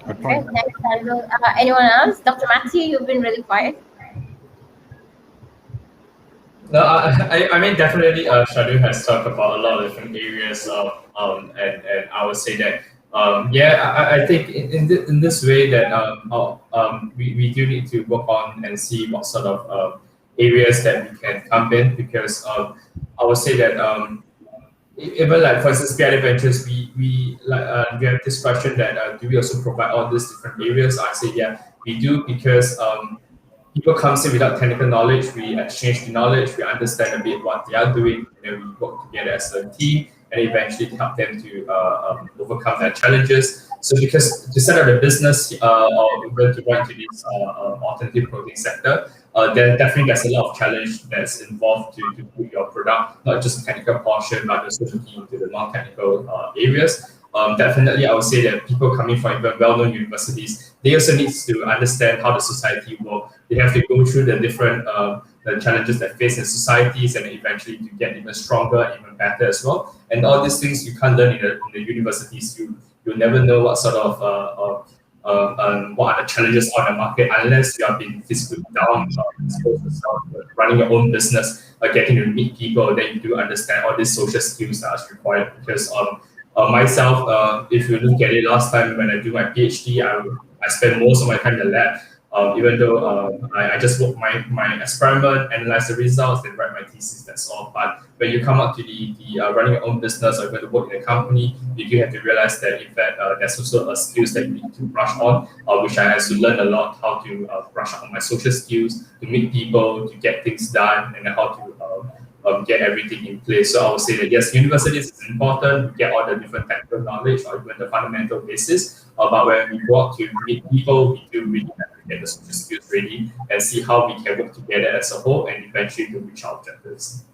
Good point. Okay, thanks, Shardul. Anyone else? Dr. Matthew, you've been really quiet. No, I mean, definitely, Shardul has talked about a lot of different areas and I would say that, I think in this way that we do need to work on and see what sort of areas that we can come in, because I would say that even like, for instance, PI Ventures, we have this question that do we also provide all these different areas? I say, yeah, we do, because people come in without technical knowledge, we exchange the knowledge, we understand a bit what they are doing, and then we work together as a team and eventually help them to overcome their challenges. So because to set up a business or even to run into this alternative protein sector, then definitely there's a lot of challenge that's involved to put your product, not just the technical portion, but also looking into the non-technical areas. Definitely, I would say that people coming from even well-known universities, they also need to understand how the society works. They have to go through the different the challenges that face in societies, and eventually to get even stronger, even better as well. And all these things you can't learn in the universities. You'll never know what sort of what are the challenges on the market unless you have been physically down, exposed yourself, running your own business, getting to meet people. Then you do understand all these social skills that are required. Because myself, if you look at it, last time when I do my PhD, I spent most of my time in the lab. Even though I just work my experiment, analyze the results, then write my thesis, that's all. But when you come up to the running your own business or going to work in a company, you do have to realize that in fact there's also skills that you need to brush on, which I had to learn a lot, how to brush up on my social skills, to meet people, to get things done, and how to get everything in place. So I would say that yes, universities is important, get all the different technical knowledge or even the fundamental basis. But when we go out to meet people, we do really have to get the social skills ready and see how we can work together as a whole and eventually to reach our objectives.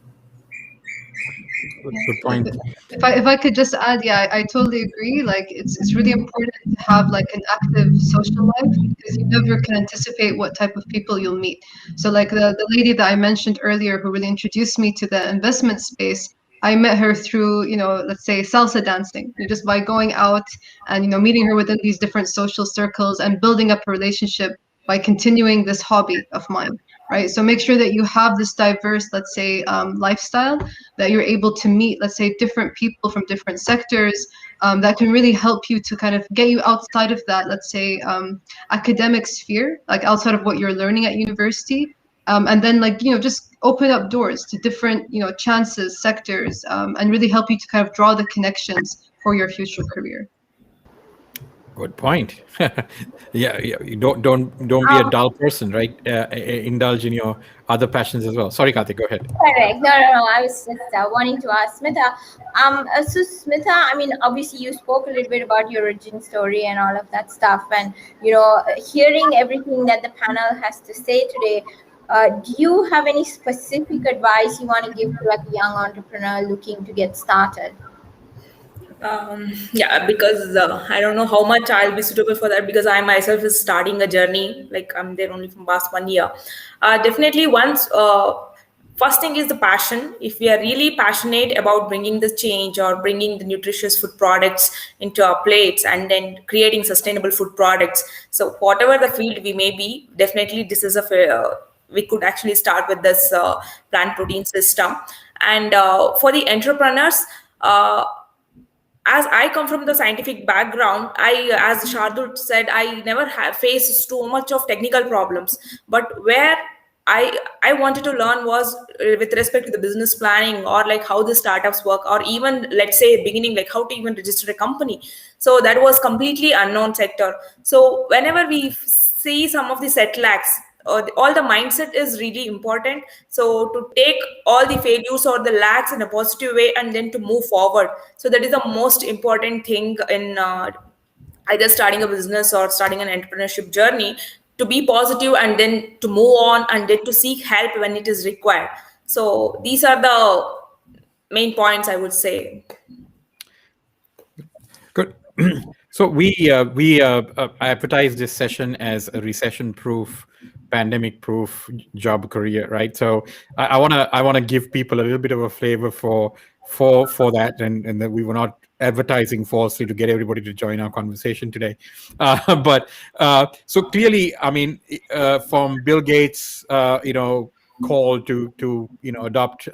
Good point. If I could just add, yeah, I totally agree. Like it's really important to have like an active social life because you never can anticipate what type of people you'll meet. So like the lady that I mentioned earlier who really introduced me to the investment space, I met her through, let's say salsa dancing, just by going out and, meeting her within these different social circles and building up a relationship by continuing this hobby of mine, right? So make sure that you have this diverse, let's say, lifestyle, that you're able to meet, let's say, different people from different sectors that can really help you to kind of get you outside of that, let's say, academic sphere, like outside of what you're learning at university. And then just open up doors to different, chances, sectors, and really help you to kind of draw the connections for your future career. Good point. Yeah, you don't be a dull person, right? Indulge in your other passions as well. Sorry, Karthik, go ahead. Correct. No. I was just wanting to ask Smitha. So Smitha, I mean, obviously you spoke a little bit about your origin story and all of that stuff, and hearing everything that the panel has to say today. Do you have any specific advice you want to give to like a young entrepreneur looking to get started? Yeah, because I don't know how much I'll be suitable for that because I myself is starting a journey. Like I'm there only from past 1 year. Definitely first thing is the passion. If we are really passionate about bringing the change or bringing the nutritious food products into our plates and then creating sustainable food products. So whatever the field we may be, definitely this is we could actually start with this plant protein system. And for the entrepreneurs, as I come from the scientific background, as Shardul said, I never have faced too much of technical problems. But where I wanted to learn was with respect to the business planning or like how the startups work, or even let's say beginning like how to even register a company. So that was completely unknown sector. So whenever we see some of the setbacks, all the mindset is really important. So to take all the failures or the lacks in a positive way and then to move forward. So that is the most important thing in either starting a business or starting an entrepreneurship journey, to be positive and then to move on and then to seek help when it is required. So these are the main points I would say. Good. So we advertise this session as a recession-proof, pandemic-proof job career, right? So I wanna give people a little bit of a flavor for that, and that we were not advertising falsely to get everybody to join our conversation today. But so clearly, I mean, from Bill Gates, call to adopt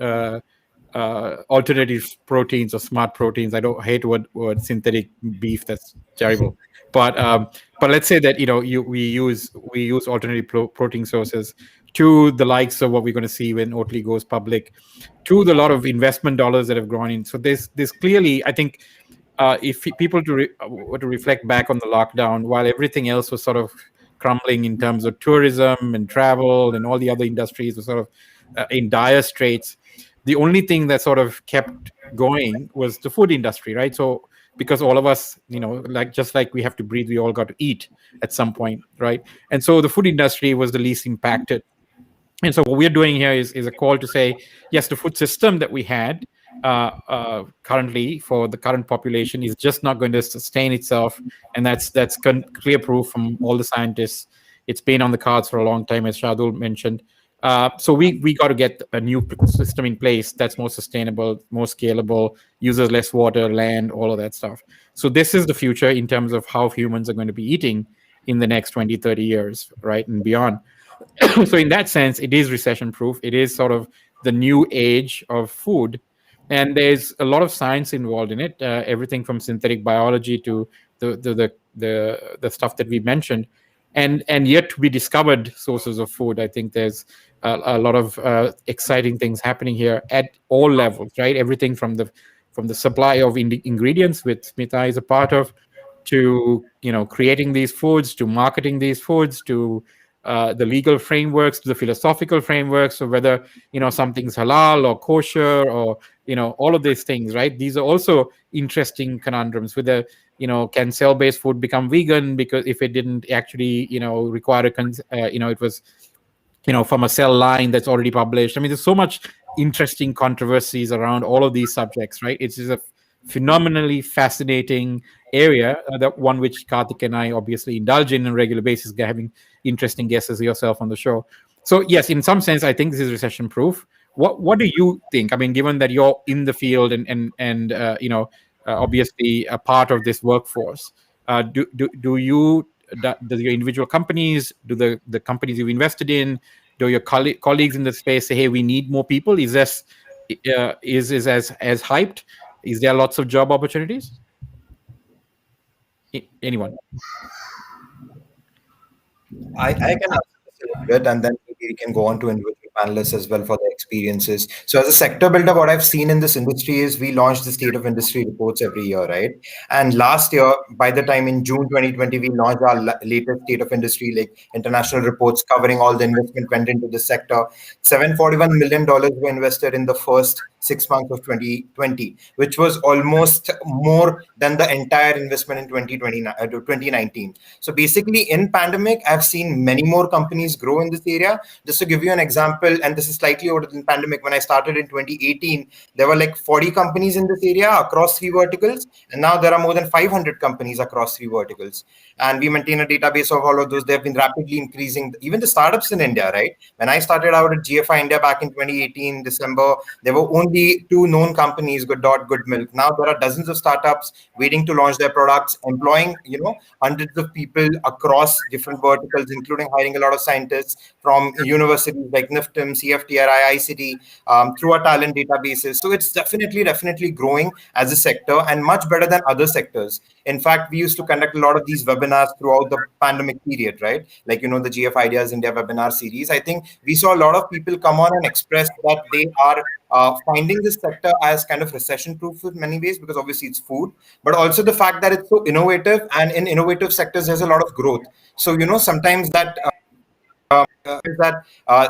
alternative proteins or smart proteins. I hate word synthetic beef. That's terrible. But let's say that we use alternative protein sources, to the likes of what we're going to see when Oatly goes public, to the lot of investment dollars that have gone in. So there's clearly, I think, if people were to reflect back on the lockdown, while everything else was sort of crumbling in terms of tourism and travel and all the other industries were sort of in dire straits, the only thing that sort of kept going was the food industry, right? So because all of us, just like we have to breathe, we all got to eat at some point, right? And so the food industry was the least impacted. And so what we're doing here is a call to say, yes, the food system that we had currently for the current population is just not going to sustain itself. And that's clear proof from all the scientists. It's been on the cards for a long time, as Shardul mentioned. So we got to get a new system in place that's more sustainable, more scalable, uses less water, land, all of that stuff. So this is the future in terms of how humans are going to be eating in the next 20, 30 years, right, and beyond. So in that sense, it is recession-proof. It is sort of the new age of food. And there's a lot of science involved in it, everything from synthetic biology to the stuff that we mentioned. and yet to be discovered sources of food. I think there's a lot of exciting things happening here at all levels, right? Everything from the supply of ingredients, which Smitha is a part of, to creating these foods, to marketing these foods, to the legal frameworks, to the philosophical frameworks of whether something's halal or kosher, or all of these things, right? These are also interesting conundrums. Whether can cell-based food become vegan because if it didn't actually require it was from a cell line that's already published. I mean, there's so much interesting controversies around all of these subjects, right? It's just a phenomenally fascinating area, that one which Karthik and I obviously indulge in on a regular basis, having interesting guests as yourself on the show. So yes, in some sense, I think this is recession proof. What do you think? I mean, given that you're in the field and obviously a part of this workforce, do your individual companies, do the companies you've invested in, do your colleagues in the space say, hey, we need more people? Is this is as hyped? Is there lots of job opportunities? Anyone? I can answer this a little bit, and then maybe we can go on to individual panelists as well for their experiences. So as a sector builder, what I've seen in this industry is we launch the state of industry reports every year, right? And last year, by the time in June 2020, we launched our latest state of industry, like international reports covering all the investment went into the sector. $741 million were invested in the first 6 months of 2020, which was almost more than the entire investment in 2019. So basically, in pandemic, I've seen many more companies grow in this area. Just to give you an example, and this is slightly older than pandemic, when I started in 2018, there were like 40 companies in this area across 3 verticals, and now there are more than 500 companies across 3 verticals. And we maintain a database of all of those. They've been rapidly increasing, even the startups in India, right? When I started out at GFI India back in 2018, December, there were only 2 known companies, Good Dot, Good Milk. Now there are dozens of startups waiting to launch their products, employing, hundreds of people across different verticals, including hiring a lot of scientists from universities like NIFTM, CFTRI, ICT, through our talent databases. So it's definitely growing as a sector, and much better than other sectors. In fact, we used to conduct a lot of these webinars throughout the pandemic period, right? Like, the GF Ideas India webinar series. I think we saw a lot of people come on and express that they are finding this sector as kind of recession-proof in many ways, because obviously it's food, but also the fact that it's so innovative, and in innovative sectors, there's a lot of growth. So, sometimes that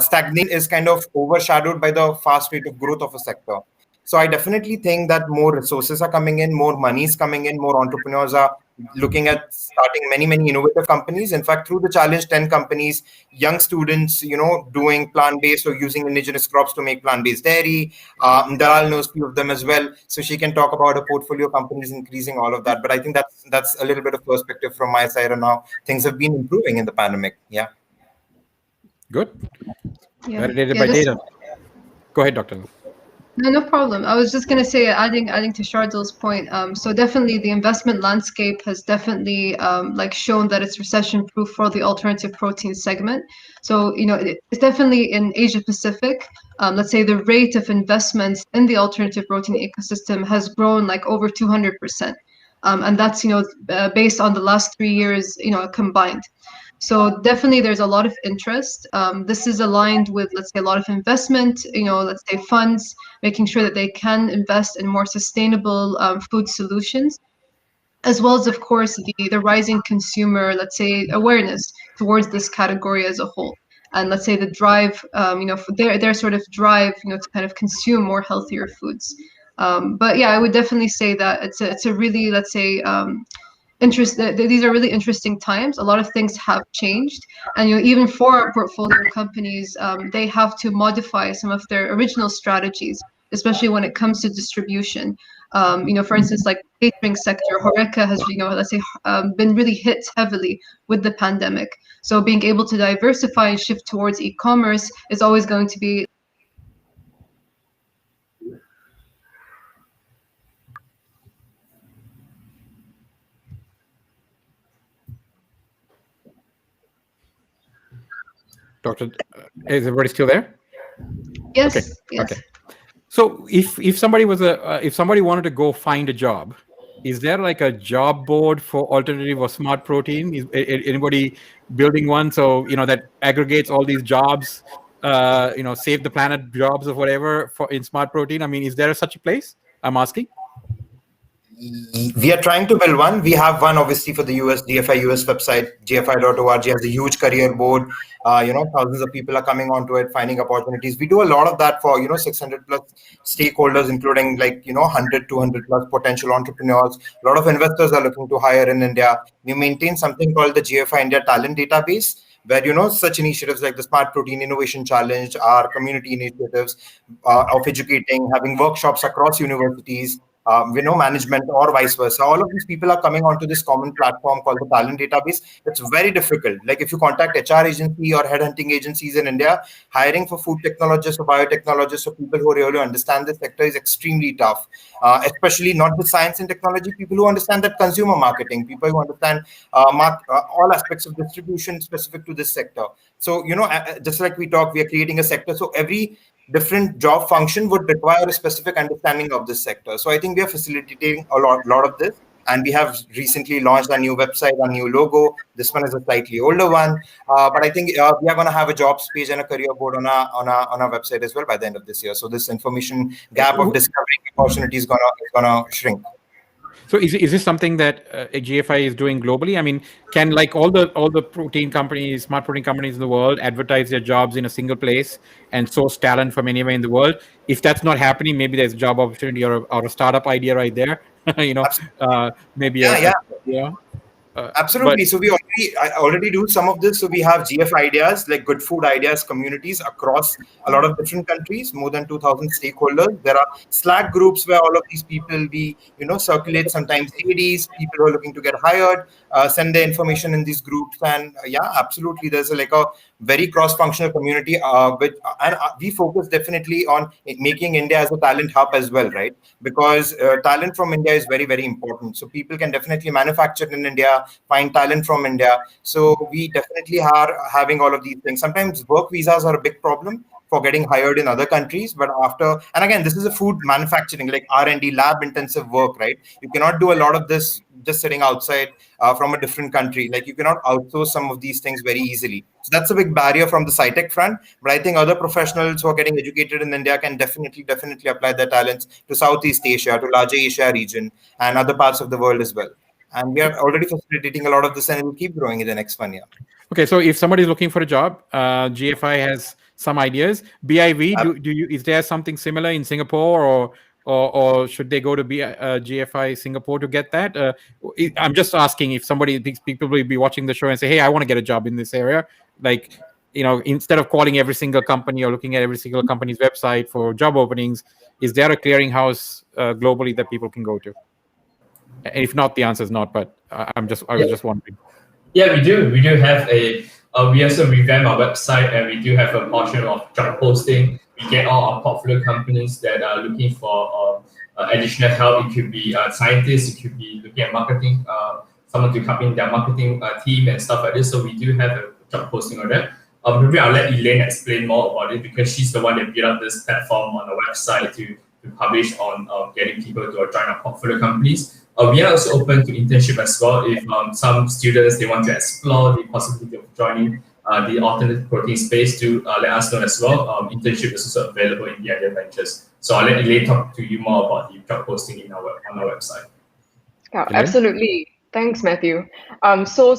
stagnation is kind of overshadowed by the fast rate of growth of a sector. So I definitely think that more resources are coming in, more money is coming in, more entrepreneurs are looking at starting many innovative companies. In fact, through the Challenge 10 companies, young students, doing plant-based or using indigenous crops to make plant-based dairy. Dalal knows a few of them as well, so she can talk about a portfolio companies increasing, all of that. But I think that's a little bit of perspective from my side on how things have been improving in the pandemic. Yeah. Good. Yeah. Validated by data. Go ahead, Dr. No problem. I was just going to say, adding to Shardul's point, so definitely the investment landscape has definitely shown that it's recession-proof for the alternative protein segment. So, it's definitely in Asia Pacific. Let's say the rate of investments in the alternative protein ecosystem has grown like over 200%. And that's, based on the last 3 years, combined. So definitely there's a lot of interest. This is aligned with, let's say, a lot of investment, let's say funds, making sure that they can invest in more sustainable food solutions, as well as, of course, the rising consumer, let's say, awareness towards this category as a whole. And let's say the drive, for their sort of drive, to kind of consume more healthier foods. But yeah, I would definitely say that it's a really, let's say, these are really interesting times. A lot of things have changed, and even for our portfolio companies, they have to modify some of their original strategies, especially when it comes to distribution. For instance, like catering sector, Horeca has, let's say, been really hit heavily with the pandemic. So being able to diversify and shift towards e-commerce is always going to be Doctor, is everybody still there? Yes. Okay. Yes. Okay. So if somebody wanted to go find a job, is there like a job board for alternative or smart protein? Is anybody building one? So, that aggregates all these jobs, save the planet jobs or whatever in smart protein. I mean, is there such a place? I'm asking. We are trying to build one. We have one, obviously, for the US, GFI US website. GFI.org has a huge career board. Thousands of people are coming onto it, finding opportunities. We do a lot of that for, 600 plus stakeholders, including 100, 200 plus potential entrepreneurs. A lot of investors are looking to hire in India. We maintain something called the GFI India Talent Database, where such initiatives like the Smart Protein Innovation Challenge, our community initiatives of educating, having workshops across universities, management or vice versa. All of these people are coming onto this common platform called the talent database. It's very difficult. Like if you contact HR agency or headhunting agencies in India, hiring for food technologists or biotechnologists or people who really understand this sector is extremely tough, especially not the science and technology, people who understand that consumer marketing, people who understand all aspects of distribution specific to this sector. So, just like we talk, we are creating a sector. So every different job function would require a specific understanding of this sector. So I think we are facilitating a lot of this. And we have recently launched a new website, a new logo. This one is a slightly older one, but I think we are going to have a jobs page and a career board on our website as well by the end of this year. So this information gap of discovering opportunity is gonna shrink. So is this something that GFI is doing globally? I mean, can like all the protein companies, smart protein companies in the world advertise their jobs in a single place and source talent from anywhere in the world? If that's not happening, maybe there's a job opportunity or a startup idea right there. Maybe Absolutely. So I already do some of this. So we have GF ideas, like good food ideas communities across a lot of different countries, more than 2,000 stakeholders. There are Slack groups where all of these people circulate sometimes CDs, people who are looking to get hired, send their information in these groups. And absolutely. There's a very cross-functional community, and we focus definitely on making India as a talent hub as well, right? Because talent from India is very, very important. So people can definitely manufacture in India, find talent from India. So we definitely are having all of these things. Sometimes work visas are a big problem for getting hired in other countries, but and again, this is a food manufacturing, like R&D, lab intensive work, right? You cannot do a lot of this just sitting outside from a different country. Like you cannot outsource some of these things very easily. So that's a big barrier from the SciTech front. But I think other professionals who are getting educated in India can definitely apply their talents to Southeast Asia, to larger Asia region, and other parts of the world as well. And we are already facilitating a lot of this, and it will keep growing in the next 1 year. Okay, so if somebody is looking for a job, GFI has some ideas. BIV, is there something similar in Singapore, or should they go to GFI Singapore to get that? I'm just asking if people will be watching the show and say, "Hey, I want to get a job in this area." Like, instead of calling every single company or looking at every single company's website for job openings, is there a clearinghouse globally that people can go to? And if not, the answer is not. But I was just wondering. Yeah, we do. We do have we also revamp our website, and we do have a portion of job posting. We get all our portfolio companies that are looking for additional help. It could be scientists, it could be looking at marketing, someone to come in their marketing team and stuff like this. So we do have a job posting on that. Maybe I'll let Elaine explain more about it, because she's the one that built up this platform on the website to publish on getting people to join our portfolio companies. We are also open to internship as well. If some students, they want to explore the possibility of joining the alternate protein space, to let us know as well. Internship is also available in the other ventures. So I'll let Elaine talk to you more about the job posting on our website. Yeah, absolutely. Thanks, Matthew. So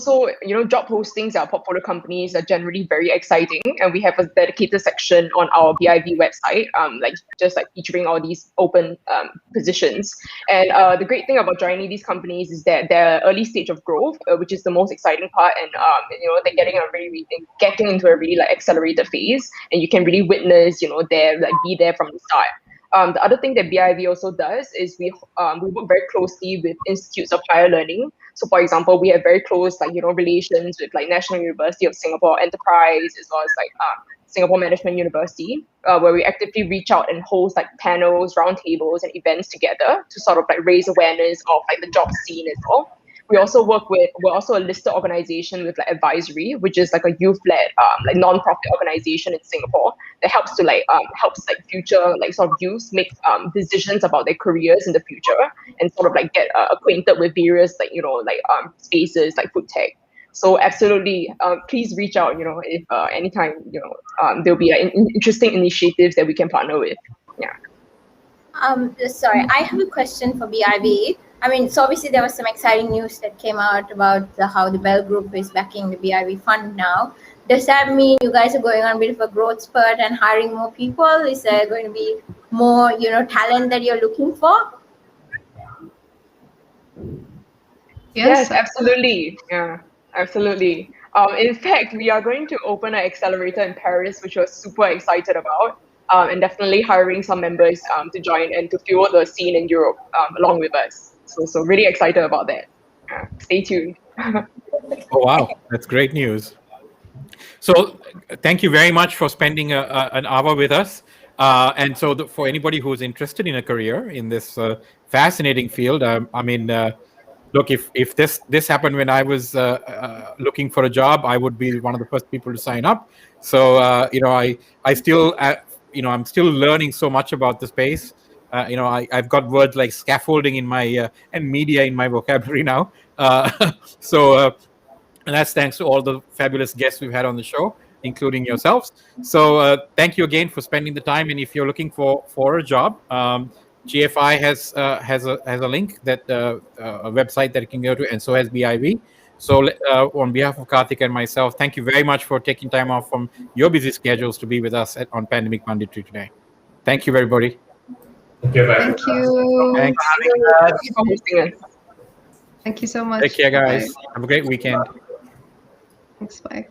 job postings at portfolio companies are generally very exciting, and we have a dedicated section on our BIV website, just featuring all these open positions. And the great thing about joining these companies is that they're early stage of growth, which is the most exciting part. And they're getting into a really accelerated phase, and you can really witness, be there from the start. The other thing that BIV also does is we work very closely with institutes of higher learning. So, for example, we have very close relations with National University of Singapore Enterprise, as well as Singapore Management University, where we actively reach out and host panels, roundtables, and events together to sort of raise awareness of the job scene as well. we're also a listed organization with like advisory, which is like a youth-led like non-profit organization in Singapore that helps to helps future sort of youths make decisions about their careers in the future and sort of get acquainted with various spaces like food tech. So absolutely, please reach out. If anytime there'll be interesting initiatives that we can partner with. Yeah. Sorry, I have a question for BIB. I mean, so obviously there was some exciting news that came out about how the Bell Group is backing the BIB fund now. Does that mean you guys are going on a bit of a growth spurt and hiring more people? Is there going to be more, talent that you're looking for? Yes, absolutely. Yeah, absolutely. In fact, we are going to open an accelerator in Paris, which we're super excited about. And definitely hiring some members to join and to fuel the scene in Europe along with us. So really excited about that. Stay tuned. Oh, wow. That's great news. So thank you very much for spending an hour with us. And so for anybody who's interested in a career in this fascinating field, look, if this happened when I was looking for a job, I would be one of the first people to sign up. So I still I'm still learning so much about the space. I've got words like scaffolding in my and media in my vocabulary now. And that's thanks to all the fabulous guests we've had on the show, including yourselves. So thank you again for spending the time. And if you're looking for a job, GFI has a link that a website that you can go to, and so has BIV. So on behalf of Karthik and myself, thank you very much for taking time off from your busy schedules to be with us on Pandemic Punditry today. Thank you, everybody. Thank you. Thanks. Thank you so much. Take care, guys. Bye. Have a great weekend. Thanks. Bye.